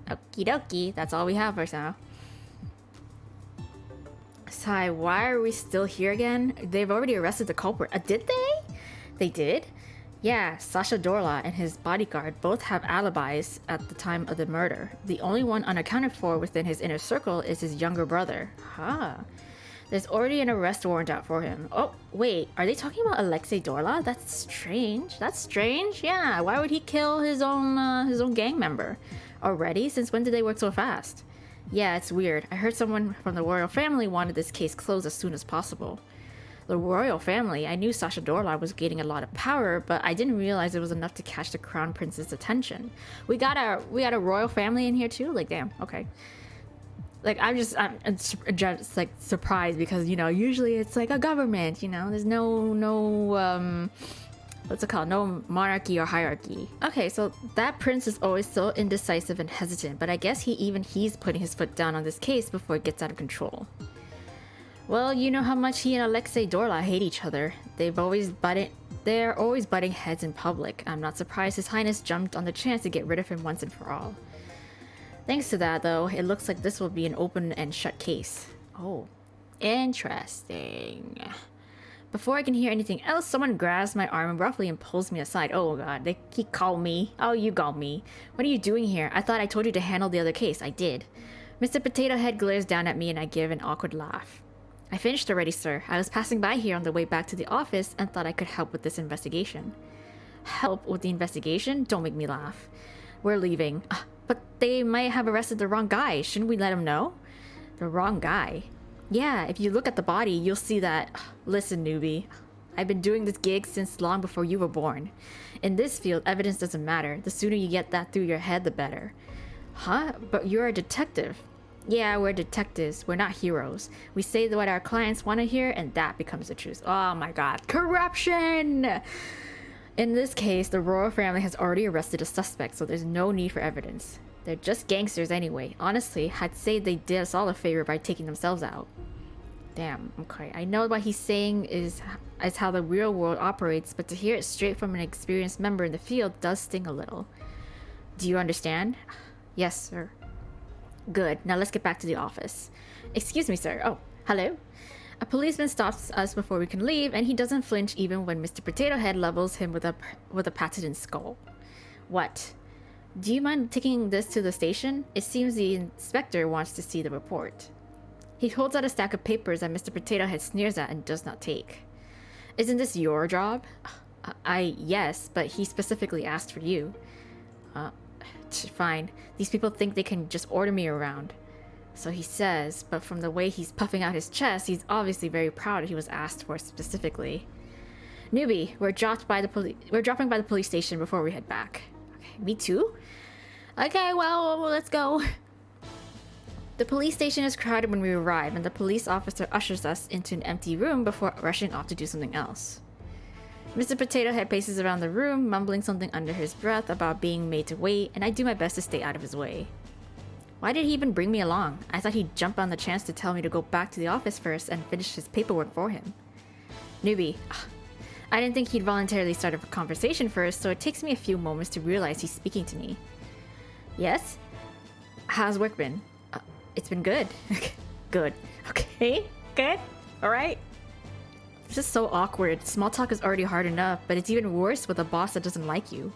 Okie dokie. That's all we have right now. Sai, why are we still here again? They've already arrested the culprit. Did they? They did? Yeah, Sasha Dorla and his bodyguard both have alibis at the time of the murder. The only one unaccounted for within his inner circle is his younger brother. Huh. There's already an arrest warrant out for him. Oh, wait, are they talking about Alexei Dorla? That's strange. That's strange? Yeah, why would he kill his own gang member? Already? Since when did they work so fast? Yeah, it's weird. I heard someone from the royal family wanted this case closed as soon as possible. The royal family? I knew Sasha Dorla was gaining a lot of power, but I didn't realize it was enough to catch the crown prince's attention. We got a royal family in here too? Damn, okay. I'm just surprised because, usually it's a government, there's no what's it called? No monarchy or hierarchy. Okay, so that prince is always so indecisive and hesitant, but I guess he's putting his foot down on this case before it gets out of control. Well, you know how much he and Alexei Dorla hate each other. They're always butting heads in public. I'm not surprised His Highness jumped on the chance to get rid of him once and for all. Thanks to that, though, it looks like this will be an open and shut case. Oh, interesting. Before I can hear anything else, someone grabs my arm roughly and pulls me aside. Oh god, he called me. Oh, you called me. What are you doing here? I thought I told you to handle the other case. I did. Mr. Potato Head glares down at me and I give an awkward laugh. I finished already, sir. I was passing by here on the way back to the office and thought I could help with this investigation. Help with the investigation? Don't make me laugh. We're leaving. But they might have arrested the wrong guy. Shouldn't we let him know? The wrong guy? Yeah, if you look at the body, you'll see that... Listen, newbie. I've been doing this gig since long before you were born. In this field, evidence doesn't matter. The sooner you get that through your head, the better. Huh? But you're a detective. Yeah, we're detectives. We're not heroes. We say what our clients want to hear, and that becomes the truth. Oh my god. Corruption! In this case, the royal family has already arrested a suspect, so there's no need for evidence. They're just gangsters anyway. Honestly, I'd say they did us all a favor by taking themselves out. Damn, okay. I know what he's saying is how the real world operates, but to hear it straight from an experienced member in the field does sting a little. Do you understand? Yes, sir. Good. Now let's get back to the office. Excuse me, sir. Oh, hello? A policeman stops us before we can leave, and he doesn't flinch even when Mr. Potato Head levels him with a patented skull. What? Do you mind taking this to the station? It seems the inspector wants to see the report. He holds out a stack of papers that Mr. Potato Head sneers at and does not take. Isn't this your job? Yes, but he specifically asked for you. Fine. These people think they can just order me around. So he says, but from the way he's puffing out his chest, he's obviously very proud he was asked for specifically. Newbie, we're dropping by the police station before we head back. Okay, me too? Okay, well, let's go. The police station is crowded when we arrive, and the police officer ushers us into an empty room before rushing off to do something else. Mr. Potato Head paces around the room, mumbling something under his breath about being made to wait, and I do my best to stay out of his way. Why did he even bring me along? I thought he'd jump on the chance to tell me to go back to the office first and finish his paperwork for him. Newbie. I didn't think he'd voluntarily start a conversation first, so it takes me a few moments to realize he's speaking to me. Yes? How's work been? It's been good. Good. Okay. Good. Alright. It's just so awkward. Small talk is already hard enough, but it's even worse with a boss that doesn't like you.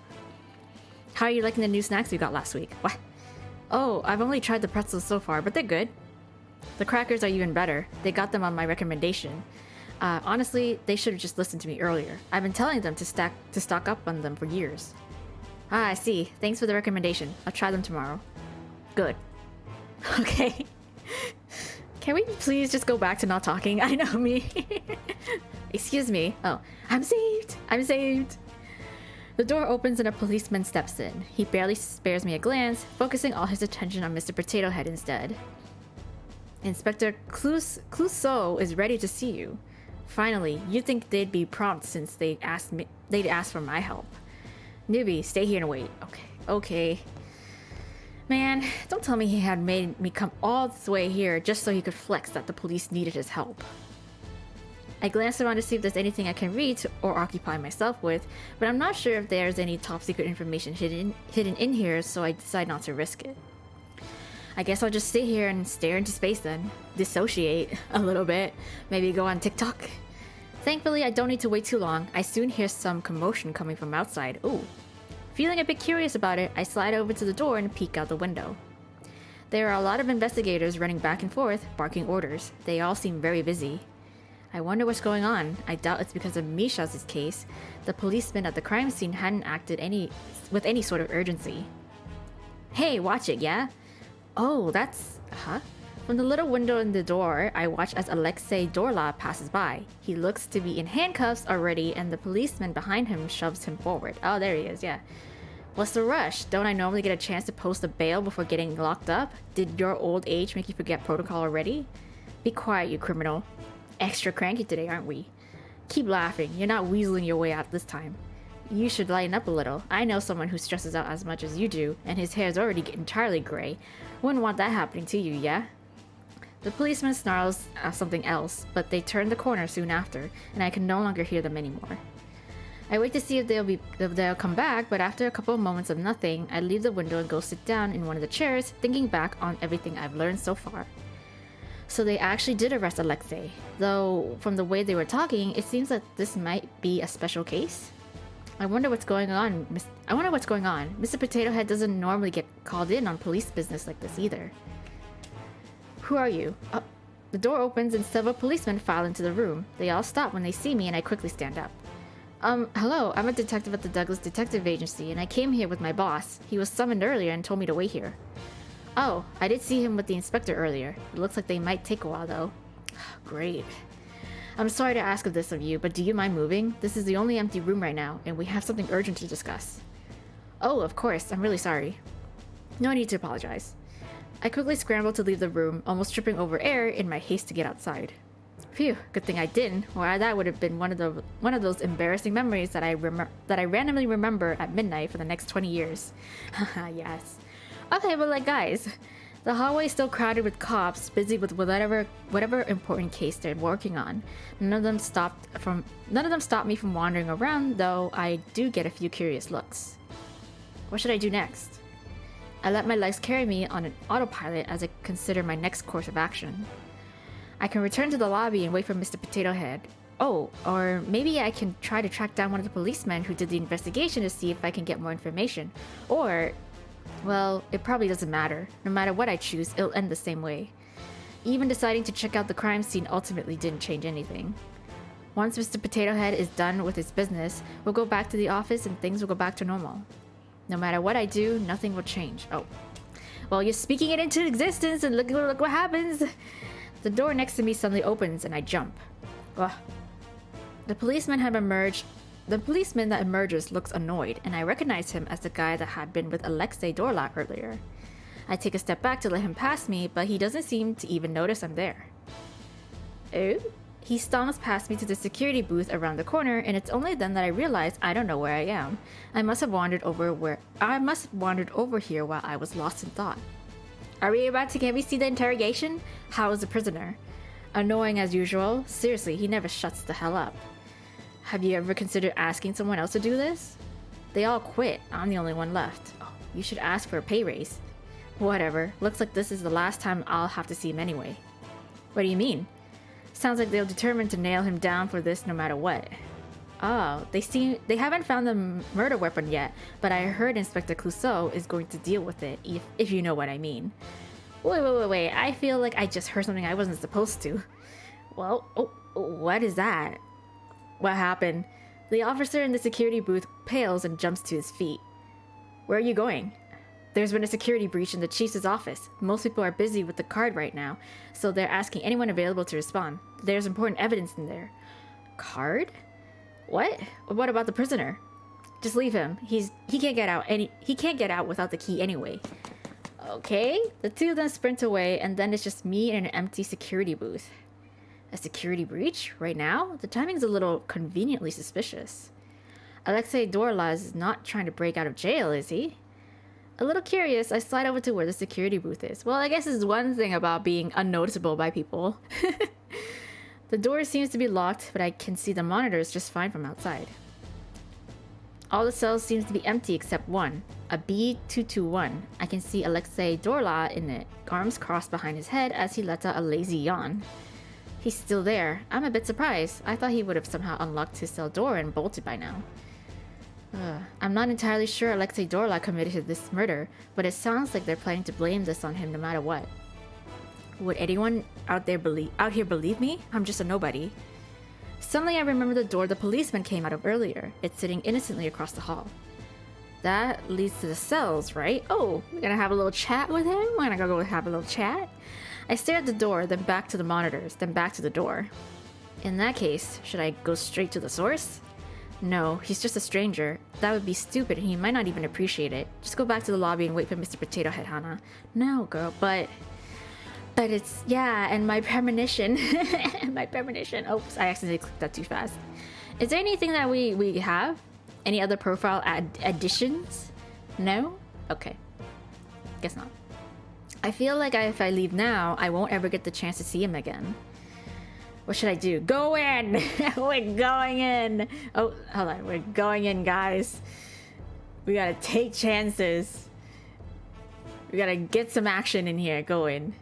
How are you liking the new snacks we got last week? What? Oh, I've only tried the pretzels so far, but they're good. The crackers are even better. They got them on my recommendation. Honestly, they should have just listened to me earlier. I've been telling them to stock up on them for years. Ah, I see. Thanks for the recommendation. I'll try them tomorrow. Good. Okay. Can we please just go back to not talking? I know me. Excuse me. Oh, I'm saved. I'm saved. The door opens and a policeman steps in. He barely spares me a glance, focusing all his attention on Mr. Potato Head instead. Inspector Clouseau is ready to see you. Finally, you'd think they'd be prompt since they'd asked for my help. Newbie, stay here and wait. Okay. Man, don't tell me he had made me come all this way here just so he could flex that the police needed his help. I glance around to see if there's anything I can read or occupy myself with, but I'm not sure if there's any top secret information hidden in here, so I decide not to risk it. I guess I'll just sit here and stare into space then. Dissociate a little bit. Maybe go on TikTok. Thankfully, I don't need to wait too long. I soon hear some commotion coming from outside. Ooh. Feeling a bit curious about it, I slide over to the door and peek out the window. There are a lot of investigators running back and forth, barking orders. They all seem very busy. I wonder what's going on. I doubt it's because of Misha's case. The policeman at the crime scene hadn't acted with any sort of urgency. Hey, watch it, yeah? Oh, that's... Huh? From the little window in the door, I watch as Alexei Dorla passes by. He looks to be in handcuffs already, and the policeman behind him shoves him forward. Oh, there he is, yeah. What's the rush? Don't I normally get a chance to post a bail before getting locked up? Did your old age make you forget protocol already? Be quiet, you criminal. Extra cranky today, aren't we? Keep laughing. You're not weaseling your way out this time. You should lighten up a little. I know someone who stresses out as much as you do, and his hair's already entirely gray. Wouldn't want that happening to you, yeah? The policeman snarls something else, but they turn the corner soon after, and I can no longer hear them anymore. I wait to see if they'll come back, but after a couple of moments of nothing, I leave the window and go sit down in one of the chairs, thinking back on everything I've learned so far. So they actually did arrest Alexei, though from the way they were talking, it seems that this might be a special case. I wonder what's going on. Mr. Potato Head doesn't normally get called in on police business like this either. Who are you? The door opens and several policemen file into the room. They all stop when they see me and I quickly stand up. Hello, I'm a detective at the Douglas Detective Agency, and I came here with my boss. He was summoned earlier and told me to wait here. Oh, I did see him with the inspector earlier. It looks like they might take a while, though. Great. I'm sorry to ask of this of you, but do you mind moving? This is the only empty room right now, and we have something urgent to discuss. Oh, of course. I'm really sorry. No need to apologize. I quickly scrambled to leave the room, almost tripping over air in my haste to get outside. Phew, good thing I didn't, or that would have been one of those embarrassing memories that I randomly remember at midnight for the next 20 years. Haha, yes. Okay, but like guys, the hallway is still crowded with cops, busy with whatever important case they're working on. None of them stopped me from wandering around, though I do get a few curious looks. What should I do next? I let my legs carry me on an autopilot as I consider my next course of action. I can return to the lobby and wait for Mr. Potato Head. Oh, or maybe I can try to track down one of the policemen who did the investigation to see if I can get more information. Or, well, it probably doesn't matter. No matter what I choose, it'll end the same way. Even deciding to check out the crime scene ultimately didn't change anything. Once Mr. Potato Head is done with his business, we'll go back to the office and things will go back to normal. No matter what I do, nothing will change. Oh. Well, you're speaking it into existence and look what happens. The door next to me suddenly opens and I jump. Ugh. The policeman that emerges looks annoyed, and I recognize him as the guy that had been with Alexei Dorla earlier. I take a step back to let him pass me, but he doesn't seem to even notice I'm there. Oh? He stomps past me to the security booth around the corner, and it's only then that I realize I don't know where I am. I must have wandered over here while I was lost in thought. Are we about to get me see the interrogation? How is the prisoner? Annoying as usual. Seriously, he never shuts the hell up. Have you ever considered asking someone else to do this? They all quit. I'm the only one left. Oh, you should ask for a pay raise. Whatever. Looks like this is the last time I'll have to see him anyway. What do you mean? Sounds like they're determined to nail him down for this no matter what. Oh, they haven't found the murder weapon yet, but I heard Inspector Clouseau is going to deal with it, if you know what I mean. Wait, I feel like I just heard something I wasn't supposed to. Well, what is that? What happened? The officer in the security booth pales and jumps to his feet. Where are you going? There's been a security breach in the chief's office. Most people are busy with the card right now, so they're asking anyone available to respond. There's important evidence in there. Card? What? What about the prisoner? Just leave him. He can't get out without the key anyway. Okay. The two of them sprint away, and then it's just me in an empty security booth. A security breach? Right now? The timing's a little conveniently suspicious. Alexei Dorla is not trying to break out of jail, is he? A little curious, I slide over to where the security booth is. Well, I guess it's one thing about being unnoticeable by people. The door seems to be locked, but I can see the monitors just fine from outside. All the cells seem to be empty except one, a B221. I can see Alexei Dorla in it, arms crossed behind his head as he lets out a lazy yawn. He's still there. I'm a bit surprised. I thought he would have somehow unlocked his cell door and bolted by now. I'm not entirely sure Alexei Dorla committed this murder, but it sounds like they're planning to blame this on him no matter what. Would anyone out here believe me? I'm just a nobody. Suddenly I remember the door the policeman came out of earlier. It's sitting innocently across the hall. That leads to the cells, right? Oh, we're gonna have a little chat with him? We're gonna go have a little chat? I stare at the door, then back to the monitors, then back to the door. In that case, should I go straight to the source? No, he's just a stranger. That would be stupid and he might not even appreciate it. Just go back to the lobby and wait for Mr. Potato Head, Hannah. No, girl, but it's, yeah, and my premonition. My premonition. Oops, I accidentally clicked that too fast. Is there anything that we have? Any other profile additions? No? Okay. Guess not. I feel like if I leave now, I won't ever get the chance to see him again. What should I do? Go in! We're going in! Oh, hold on. We're going in, guys. We gotta take chances. We gotta get some action in here. Go in.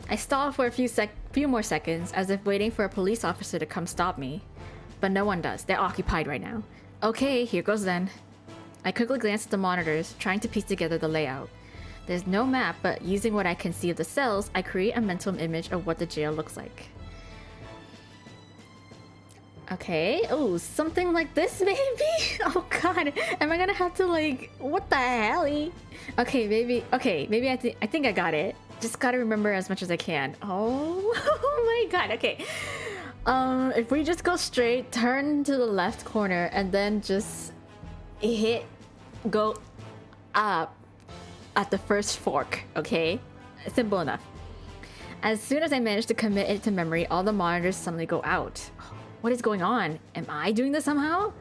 I stall for a few more seconds, as if waiting for a police officer to come stop me. But no one does. They're occupied right now. Okay, here goes then. I quickly glance at the monitors, trying to piece together the layout. There's no map, but using what I can see of the cells, I create a mental image of what the jail looks like. Okay. Oh, something like this, maybe? Oh god. Am I gonna have to like... What the hell? Okay, maybe... Okay, maybe I think I got it. Just gotta remember as much as I can. Oh, oh my god. Okay. If we just go straight, turn to the left corner, and then just go up at the first fork, okay? Simple enough. As soon as I manage to commit it to memory, all the monitors suddenly go out. What is going on? Am I doing this somehow?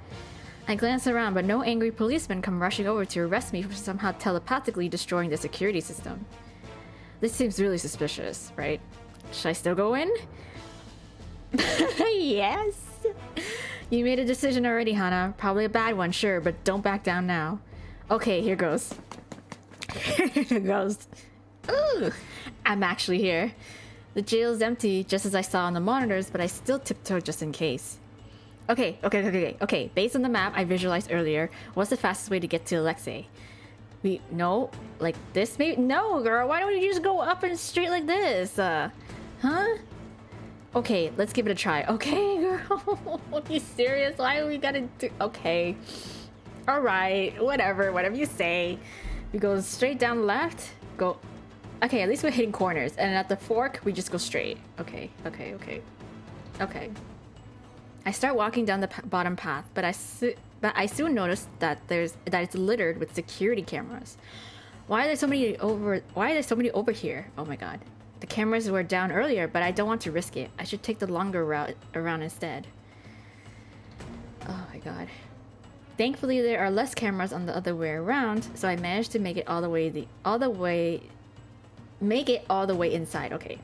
I glance around, but no angry policemen come rushing over to arrest me for somehow telepathically destroying the security system. This seems really suspicious, right? Should I still go in? Yes! You made a decision already, Hana. Probably a bad one, sure, but don't back down now. Okay, here goes. Here goes. Ooh! I'm actually here. The jail is empty, just as I saw on the monitors, but I still tiptoe just in case. Okay. Based on the map I visualized earlier, what's the fastest way to get to Alexei? No? Like this maybe? No, girl, why don't you just go up and straight like this? Huh? Okay, let's give it a try. Okay, girl. Are you serious? Why we gotta do... Okay. Alright, whatever you say. We go straight down left, go... Okay, at least we're hitting corners, and at the fork, we just go straight. Okay. I start walking down the bottom path, but I soon notice that it's littered with security cameras. Why are there so many over here? Oh my god. The cameras were down earlier, but I don't want to risk it. I should take the longer route around instead. Oh my god. Thankfully, there are less cameras on the other way around, so I managed to make it all the way inside. Okay.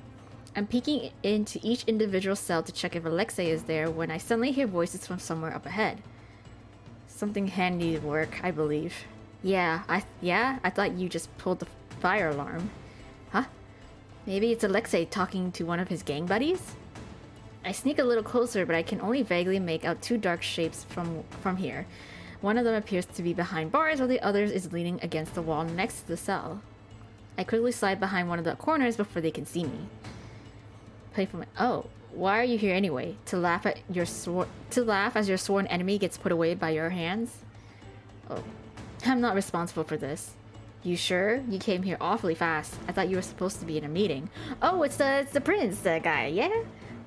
I'm peeking into each individual cell to check if Alexei is there when I suddenly hear voices from somewhere up ahead. Something handiwork, I believe. Yeah, I thought you just pulled the fire alarm. Huh? Maybe it's Alexei talking to one of his gang buddies? I sneak a little closer, but I can only vaguely make out two dark shapes from here. One of them appears to be behind bars, while the other is leaning against the wall next to the cell. I quickly slide behind one of the corners before they can see me. Oh, why are you here anyway? To laugh as your sworn enemy gets put away by your hands? Oh, I'm not responsible for this. You sure? You came here awfully fast. I thought you were supposed to be in a meeting. Oh, it's the prince, the guy, yeah?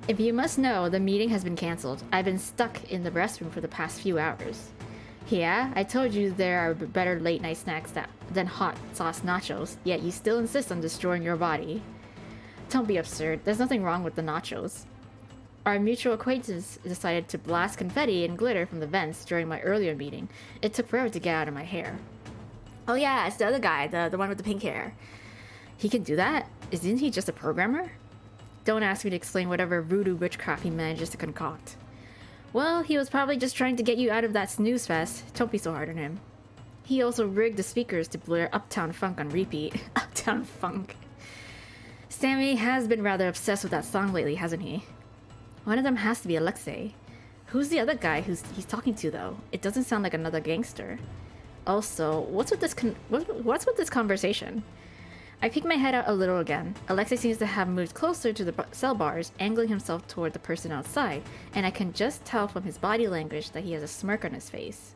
If you must know, the meeting has been cancelled. I've been stuck in the restroom for the past few hours. Yeah, I told you there are better late night snacks than hot sauce nachos, yet you still insist on destroying your body. Don't be absurd. There's nothing wrong with the nachos. Our mutual acquaintance decided to blast confetti and glitter from the vents during my earlier meeting. It took forever to get out of my hair. Oh yeah, it's the other guy, the one with the pink hair. He can do that? Isn't he just a programmer? Don't ask me to explain whatever voodoo witchcraft he manages to concoct. Well, he was probably just trying to get you out of that snooze fest. Don't be so hard on him. He also rigged the speakers to blare Uptown Funk on repeat. Uptown Funk. Sammy has been rather obsessed with that song lately, hasn't he? One of them has to be Alexei. Who's the other guy he's talking to, though? It doesn't sound like another gangster. Also, what's with this conversation? I peek my head out a little again. Alexei seems to have moved closer to the cell bars, angling himself toward the person outside, and I can just tell from his body language that he has a smirk on his face.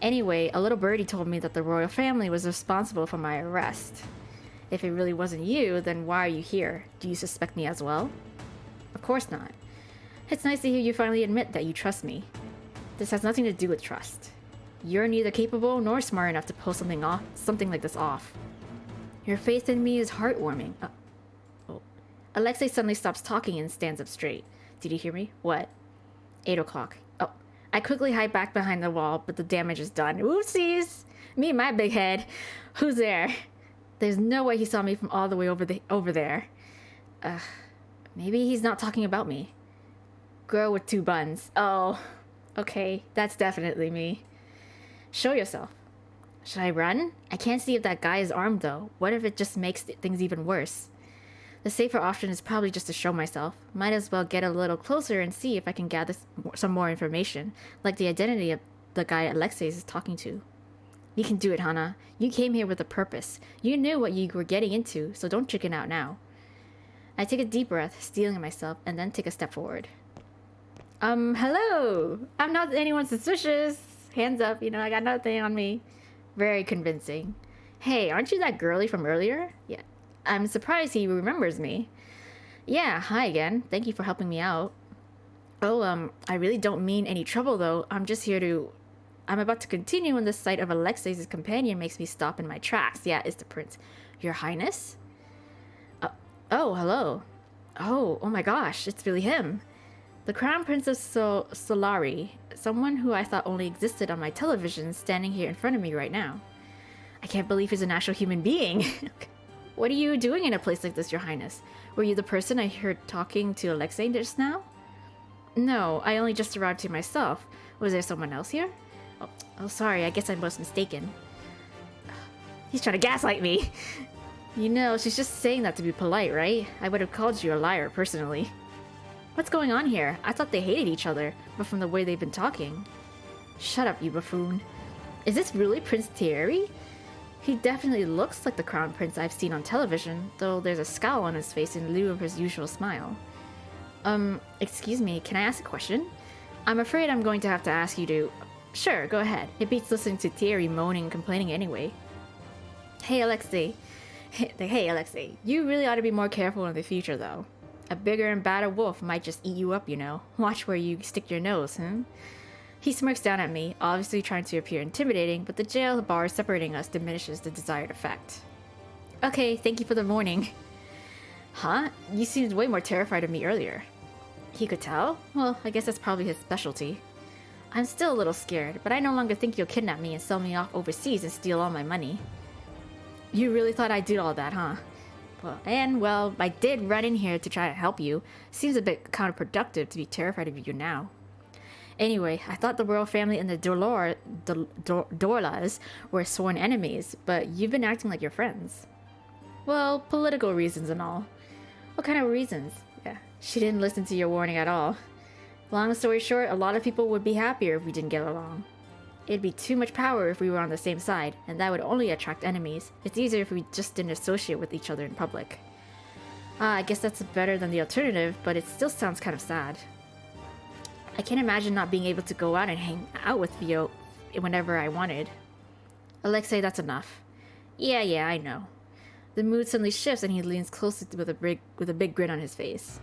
Anyway, a little birdie told me that the royal family was responsible for my arrest. If it really wasn't you, then why are you here? Do you suspect me as well? Of course not. It's nice to hear you finally admit that you trust me. This has nothing to do with trust. You're neither capable nor smart enough to pull something like this off. Your faith in me is heartwarming. Oh. Alexei suddenly stops talking and stands up straight. Did you hear me? What? 8 o'clock. Oh. I quickly hide back behind the wall, but the damage is done. Oopsies! Me and my big head. Who's there? There's no way he saw me from all the way over there. Maybe he's not talking about me. Girl with 2 buns. Oh. Okay, that's definitely me. Show yourself. Should I run? I can't see if that guy is armed, though. What if it just makes things even worse? The safer option is probably just to show myself. Might as well get a little closer and see if I can gather some more information, like the identity of the guy Alexei is talking to. You can do it, Hana. You came here with a purpose. You knew what you were getting into, so don't chicken out now. I take a deep breath, steeling myself, and then take a step forward. Hello! I'm not anyone suspicious. Hands up, I got nothing on me. Very convincing. Hey, aren't you that girly from earlier? Yeah. I'm surprised he remembers me. Yeah, hi again. Thank you for helping me out. Oh, I really don't mean any trouble though. I'm about to continue when the sight of Alexei's companion makes me stop in my tracks. Yeah, it's the prince. Your Highness? Oh, hello. Oh my gosh, it's really him. The Crown Prince of Solari, someone who I thought only existed on my television, standing here in front of me right now. I can't believe he's an actual human being. What are you doing in a place like this, Your Highness? Were you the person I heard talking to Alexei just now? No, I only just arrived here myself. Was there someone else here? Oh, sorry, I guess I was mistaken. He's trying to gaslight me. She's just saying that to be polite, right? I would have called you a liar, personally. What's going on here? I thought they hated each other, but from the way they've been talking. Shut up, you buffoon. Is this really Prince Thierry? He definitely looks like the crown prince I've seen on television, though there's a scowl on his face in lieu of his usual smile. Excuse me, can I ask a question? I'm afraid I'm going to have to ask you to... Sure, go ahead. It beats listening to Thierry moaning and complaining anyway. Hey, Alexei. Hey, Alexei. You really ought to be more careful in the future, though. A bigger and badder wolf might just eat you up, Watch where you stick your nose, He smirks down at me, obviously trying to appear intimidating, but the jail bar separating us diminishes the desired effect. Okay, thank you for the warning. Huh? You seemed way more terrified of me earlier. He could tell? Well, I guess that's probably his specialty. I'm still a little scared, but I no longer think you'll kidnap me and sell me off overseas and steal all my money. You really thought I'd do all that, huh? Well, I did run in here to try to help you. Seems a bit counterproductive to be terrified of you now. Anyway, I thought the royal family and the Dorlas were sworn enemies, but you've been acting like you're friends. Well, political reasons and all. What kind of reasons? Yeah, she didn't listen to your warning at all. Long story short, a lot of people would be happier if we didn't get along. It'd be too much power if we were on the same side, and that would only attract enemies. It's easier if we just didn't associate with each other in public. I guess that's better than the alternative, but it still sounds kind of sad. I can't imagine not being able to go out and hang out with Theo whenever I wanted. Alexei, that's enough. Yeah, I know. The mood suddenly shifts and he leans closer with a big grin on his face.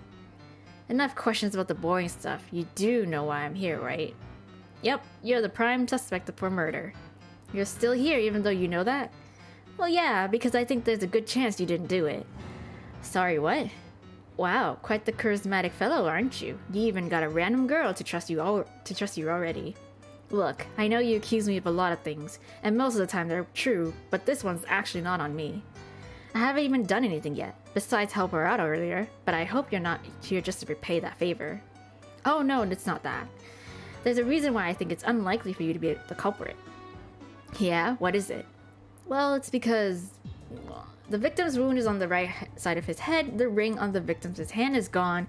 Enough questions about the boring stuff. You do know why I'm here, right? Yep, you're the prime suspect for murder. You're still here even though you know that? Well, yeah, because I think there's a good chance you didn't do it. Sorry, what? Wow, quite the charismatic fellow, aren't you? You even got a random girl to trust you already. Look, I know you accuse me of a lot of things, and most of the time they're true, but this one's actually not on me. I haven't even done anything yet, besides help her out earlier, but I hope you're not here just to repay that favor. Oh no, it's not that. There's a reason why I think it's unlikely for you to be the culprit. Yeah, what is it? Well, it's because... the victim's wound is on the right side of his head, the ring on the victim's hand is gone,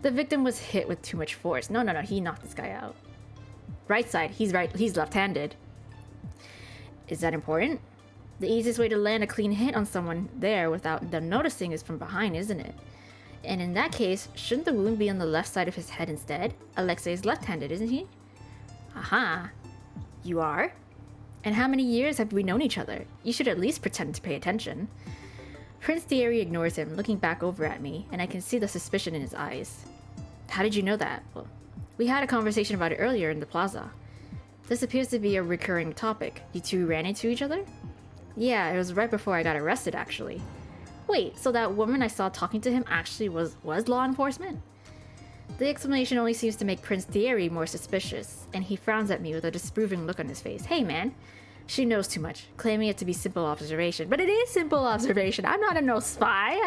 the victim was hit with too much force. No, he knocked this guy out. Right side, he's left-handed. Is that important? The easiest way to land a clean hit on someone there without them noticing is from behind, isn't it? And in that case, shouldn't the wound be on the left side of his head instead? Alexei is left-handed, isn't he? Aha. You are? And how many years have we known each other? You should at least pretend to pay attention. Prince Thierry ignores him, looking back over at me, and I can see the suspicion in his eyes. How did you know that? Well, we had a conversation about it earlier in the plaza. This appears to be a recurring topic. You two ran into each other? Yeah, it was right before I got arrested, actually. Wait, so that woman I saw talking to him actually was law enforcement? The explanation only seems to make Prince Thierry more suspicious, and he frowns at me with a disapproving look on his face. Hey man, she knows too much, claiming it to be simple observation. But it is simple observation. I'm not a no spy.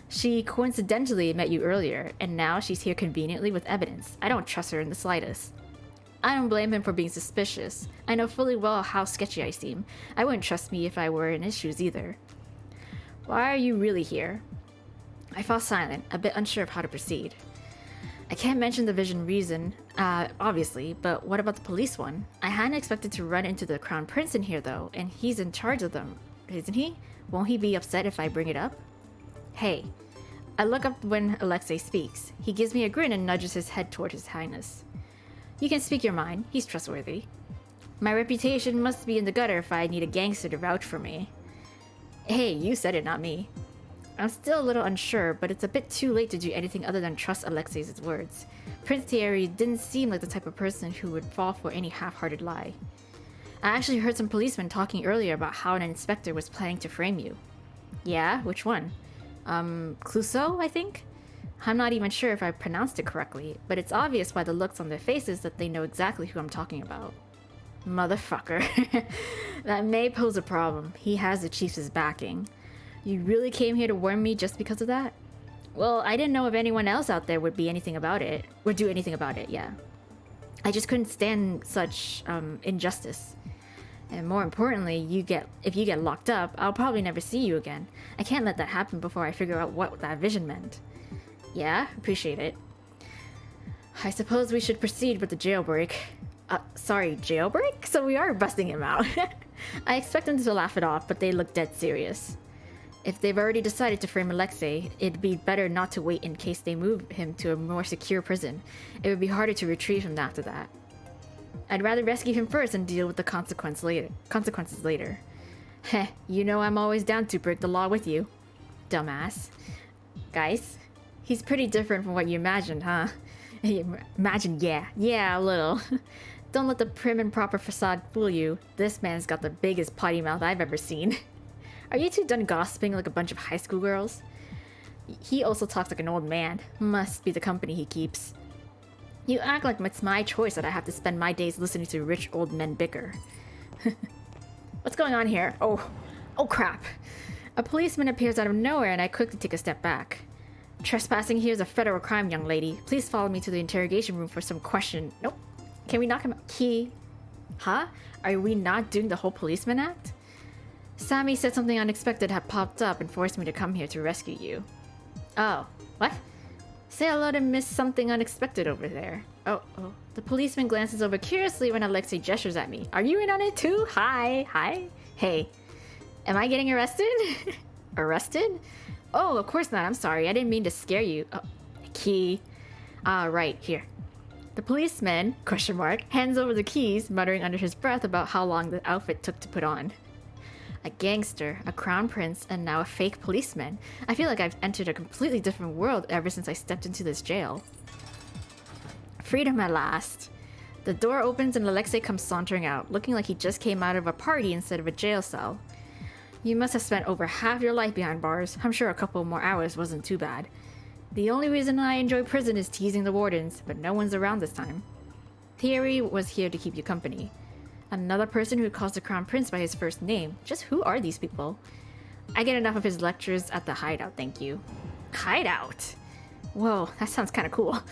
She coincidentally met you earlier, and now she's here conveniently with evidence. I don't trust her in the slightest. I don't blame him for being suspicious. I know fully well how sketchy I seem. I wouldn't trust me if I were in his shoes either. Why are you really here? I fell silent, a bit unsure of how to proceed. I can't mention the vision reason, obviously, but what about the police one? I hadn't expected to run into the Crown Prince in here though, and he's in charge of them, isn't he? Won't he be upset if I bring it up? Hey, I look up when Alexei speaks. He gives me a grin and nudges his head toward His Highness. You can speak your mind. He's trustworthy. My reputation must be in the gutter if I need a gangster to vouch for me. Hey, you said it, not me. I'm still a little unsure, but it's a bit too late to do anything other than trust Alexei's words. Prince Thierry didn't seem like the type of person who would fall for any half-hearted lie. I actually heard some policemen talking earlier about how an inspector was planning to frame you. Yeah? Which one? Clouseau, I think? I'm not even sure if I pronounced it correctly, but it's obvious by the looks on their faces that they know exactly who I'm talking about. Motherfucker. That may pose a problem. He has the chief's backing. You really came here to warn me just because of that? Well, I didn't know if anyone else out there would do anything about it, yeah. I just couldn't stand such, injustice. And more importantly, if you get locked up, I'll probably never see you again. I can't let that happen before I figure out what that vision meant. Yeah, appreciate it. I suppose we should proceed with the jailbreak. Sorry, jailbreak? So we are busting him out. I expect them to laugh it off, but they look dead serious. If they've already decided to frame Alexei, it'd be better not to wait in case they move him to a more secure prison. It would be harder to retrieve him after that. I'd rather rescue him first and deal with the consequences later. Heh, you know I'm always down to break the law with you. Dumbass. Guys, he's pretty different from what you imagined, huh? Imagined, yeah. Yeah, a little. Don't let the prim and proper facade fool you. This man's got the biggest potty mouth I've ever seen. Are you two done gossiping like a bunch of high school girls? He also talks like an old man. Must be the company he keeps. You act like it's my choice that I have to spend my days listening to rich old men bicker. What's going on here? Oh crap. A policeman appears out of nowhere and I quickly take a step back. Trespassing here is a federal crime, young lady. Please follow me to the interrogation room for some question. Nope. Can we knock him out? Key. Huh? Are we not doing the whole policeman act? Sammy said something unexpected had popped up and forced me to come here to rescue you. Oh, what? Say hello to Miss Something Unexpected over there. Oh. The policeman glances over curiously when Alexei gestures at me. Are you in on it too? Hi. Hey. Am I getting arrested? Arrested? Oh, of course not. I'm sorry. I didn't mean to scare you. Oh, key. Right, here. The policeman, hands over the keys, muttering under his breath about how long the outfit took to put on. A gangster, a crown prince, and now a fake policeman. I feel like I've entered a completely different world ever since I stepped into this jail. Freedom at last. The door opens and Alexei comes sauntering out, looking like he just came out of a party instead of a jail cell. You must have spent over half your life behind bars. I'm sure a couple more hours wasn't too bad. The only reason I enjoy prison is teasing the wardens, but no one's around this time. Thierry was here to keep you company. Another person who calls the crown prince by his first name. Just who are these people? I get enough of his lectures at the hideout, thank you. Hideout? Whoa, that sounds kind of cool.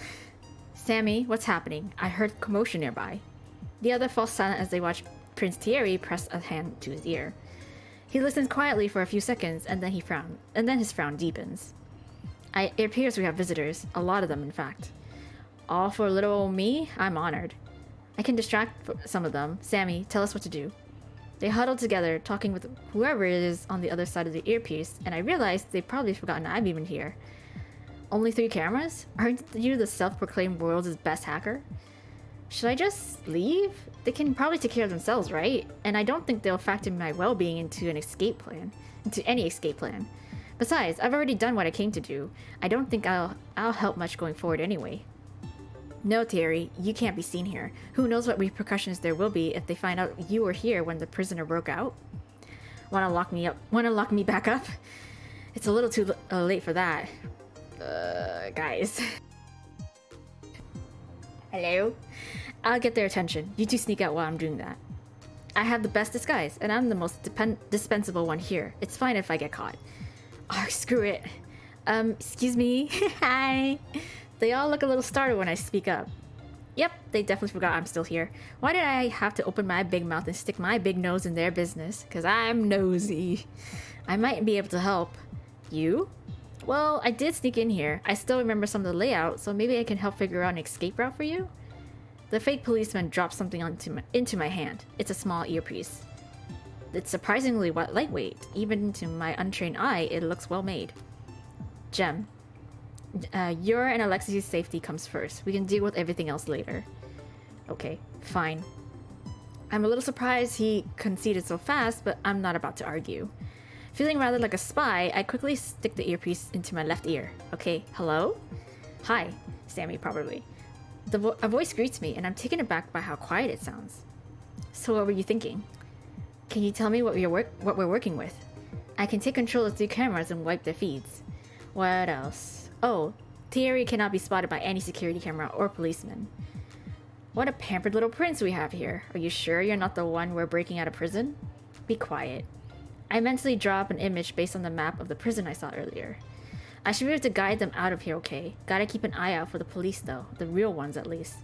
Sammy, what's happening? I heard commotion nearby. The other falls silent as they watch Prince Thierry press a hand to his ear. He listens quietly for a few seconds, and then his frown deepens. It appears we have visitors, a lot of them in fact. All for little old me? I'm honored. I can distract some of them. Sammy, tell us what to do. They huddle together, talking with whoever it is on the other side of the earpiece, and I realize they've probably forgotten I'm even here. Only 3 cameras? Aren't you the self-proclaimed world's best hacker? Should I just leave? They can probably take care of themselves, right? And I don't think they'll factor my well-being into any escape plan. Besides, I've already done what I came to do. I don't think I'll help much going forward anyway. No, Thierry, you can't be seen here. Who knows what repercussions there will be if they find out you were here when the prisoner broke out? Wanna lock me back up? It's a little too late for that. Guys. Hello? I'll get their attention. You two sneak out while I'm doing that. I have the best disguise, and I'm the most dispensable one here. It's fine if I get caught. Oh, screw it. Excuse me. Hi. They all look a little startled when I speak up. Yep, they definitely forgot I'm still here. Why did I have to open my big mouth and stick my big nose in their business? 'Cause I'm nosy. I might be able to help. You? Well, I did sneak in here. I still remember some of the layout, so maybe I can help figure out an escape route for you? The fake policeman drops something into my hand. It's a small earpiece. It's surprisingly lightweight. Even to my untrained eye, it looks well made. Gem. Your and Alexi's safety comes first. We can deal with everything else later. Okay, fine. I'm a little surprised he conceded so fast, but I'm not about to argue. Feeling rather like a spy, I quickly stick the earpiece into my left ear. Okay, hello? Hi, Sammy, probably. A voice greets me, and I'm taken aback by how quiet it sounds. So what were you thinking? Can you tell me what we're working with? I can take control of 3 cameras and wipe their feeds. What else? Oh, Thierry cannot be spotted by any security camera or policeman. What a pampered little prince we have here. Are you sure you're not the one we're breaking out of prison? Be quiet. I mentally draw up an image based on the map of the prison I saw earlier. I should be able to guide them out of here, okay? Gotta keep an eye out for the police though, the real ones at least.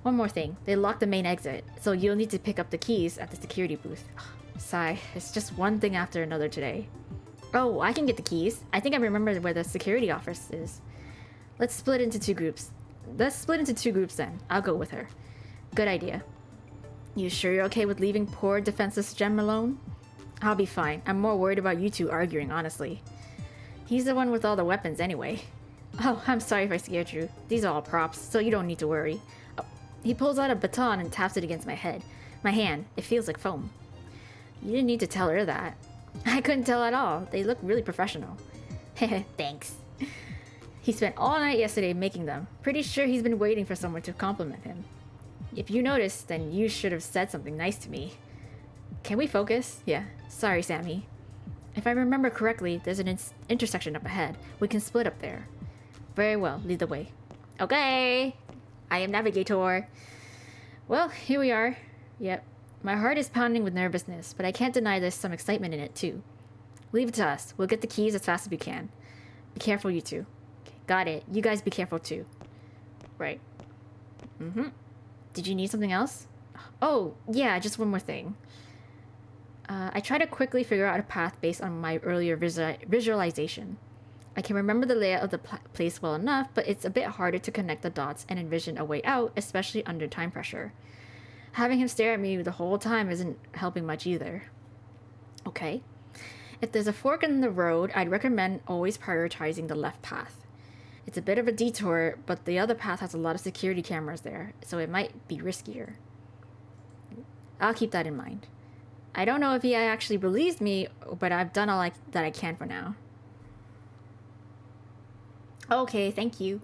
One more thing, they locked the main exit, so you'll need to pick up the keys at the security booth. Sigh, it's just one thing after another today. Oh, I can get the keys. I think I remember where the security office is. Let's split into 2 groups. Let's split into 2 groups then. I'll go with her. Good idea. You sure you're okay with leaving poor defenseless Gem alone? I'll be fine. I'm more worried about you 2 arguing, honestly. He's the one with all the weapons anyway. Oh, I'm sorry if I scared you. These are all props, so you don't need to worry. Oh, he pulls out a baton and taps it against my head. My hand. It feels like foam. You didn't need to tell her that. I couldn't tell at all. They look really professional. Heh, thanks. He spent all night yesterday making them. Pretty sure he's been waiting for someone to compliment him. If you noticed, then you should have said something nice to me. Can we focus? Yeah. Sorry, Sammy. If I remember correctly, there's an intersection up ahead. We can split up there. Very well. Lead the way. Okay. I am navigator. Well, here we are. Yep. My heart is pounding with nervousness, but I can't deny there's some excitement in it too. Leave it to us. We'll get the keys as fast as we can. Be careful, you 2. Okay, got it. You guys be careful too. Right. Did you need something else? Oh, yeah, just one more thing. I try to quickly figure out a path based on my earlier visualization. I can remember the layout of the place well enough, but it's a bit harder to connect the dots and envision a way out, especially under time pressure. Having him stare at me the whole time isn't helping much either. Okay. If there's a fork in the road, I'd recommend always prioritizing the left path. It's a bit of a detour, but the other path has a lot of security cameras there, so it might be riskier. I'll keep that in mind. I don't know if he actually believes me, but I've done all that I can for now. Okay, thank you.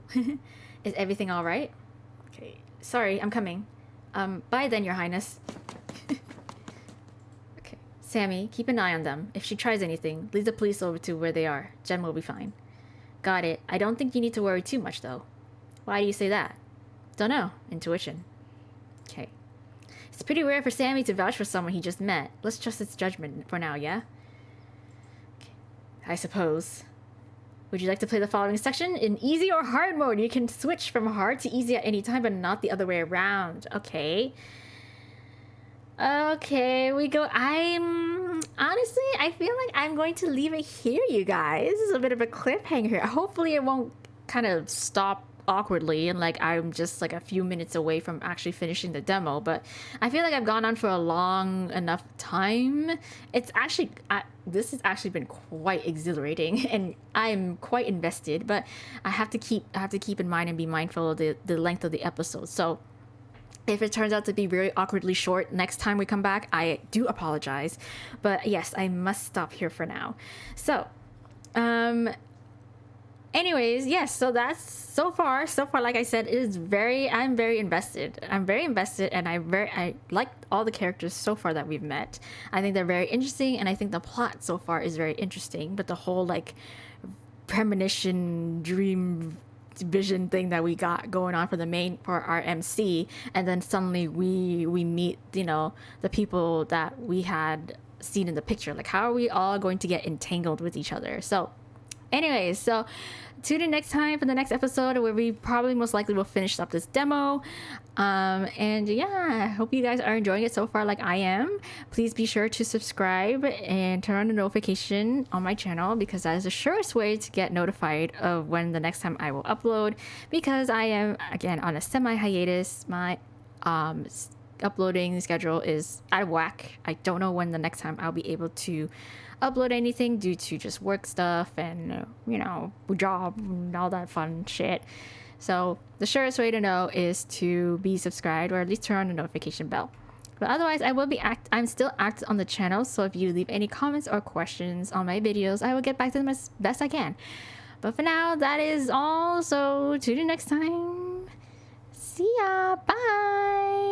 Is everything alright? Okay, sorry, I'm coming. Bye then, Your Highness. Okay, Sammy, keep an eye on them. If she tries anything, lead the police over to where they are. Jen will be fine. Got it. I don't think you need to worry too much, though. Why do you say that? Dunno. Intuition. Okay. It's pretty rare for Sammy to vouch for someone he just met. Let's trust its judgment for now, yeah? Okay. I suppose. Would you like to play the following section? In easy or hard mode, you can switch from hard to easy at any time, but not the other way around. Okay. Okay, we go. Honestly, I feel like I'm going to leave it here, you guys. This is a bit of a cliffhanger here. Hopefully it won't kind of stop awkwardly and like I'm just like a few minutes away from actually finishing the demo, but I feel like I've gone on for a long enough time. It's actually this has actually been quite exhilarating and I'm quite invested, but I have to keep in mind and be mindful of the length of the episode. So if it turns out to be very awkwardly short next time we come back, I do apologize, but yes, I must stop here for now. So anyways, yes, so that's so far, like I said, I'm very invested. And I like all the characters so far that we've met. I think they're very interesting, and I think the plot so far is very interesting, but the whole like premonition dream vision thing that we got going on for our MC, and then suddenly we meet, you know, the people that we had seen in the picture. Like, how are we all going to get entangled with each other? So anyways, so tune in next time for the next episode where we probably most likely will finish up this demo. And yeah, I hope you guys are enjoying it so far like I am. Please be sure to subscribe and turn on the notification on my channel, because that is the surest way to get notified of when the next time I will upload, because I am again on a semi hiatus. My uploading schedule is out of whack. I don't know when the next time I'll be able to upload anything due to just work stuff and, you know, job and all that fun shit. So the surest way to know is to be subscribed or at least turn on the notification bell. But otherwise, I'm still active on the channel, so if you leave any comments or questions on my videos, I will get back to them as best I can. But for now, that is all. So tune in next time. See ya. Bye.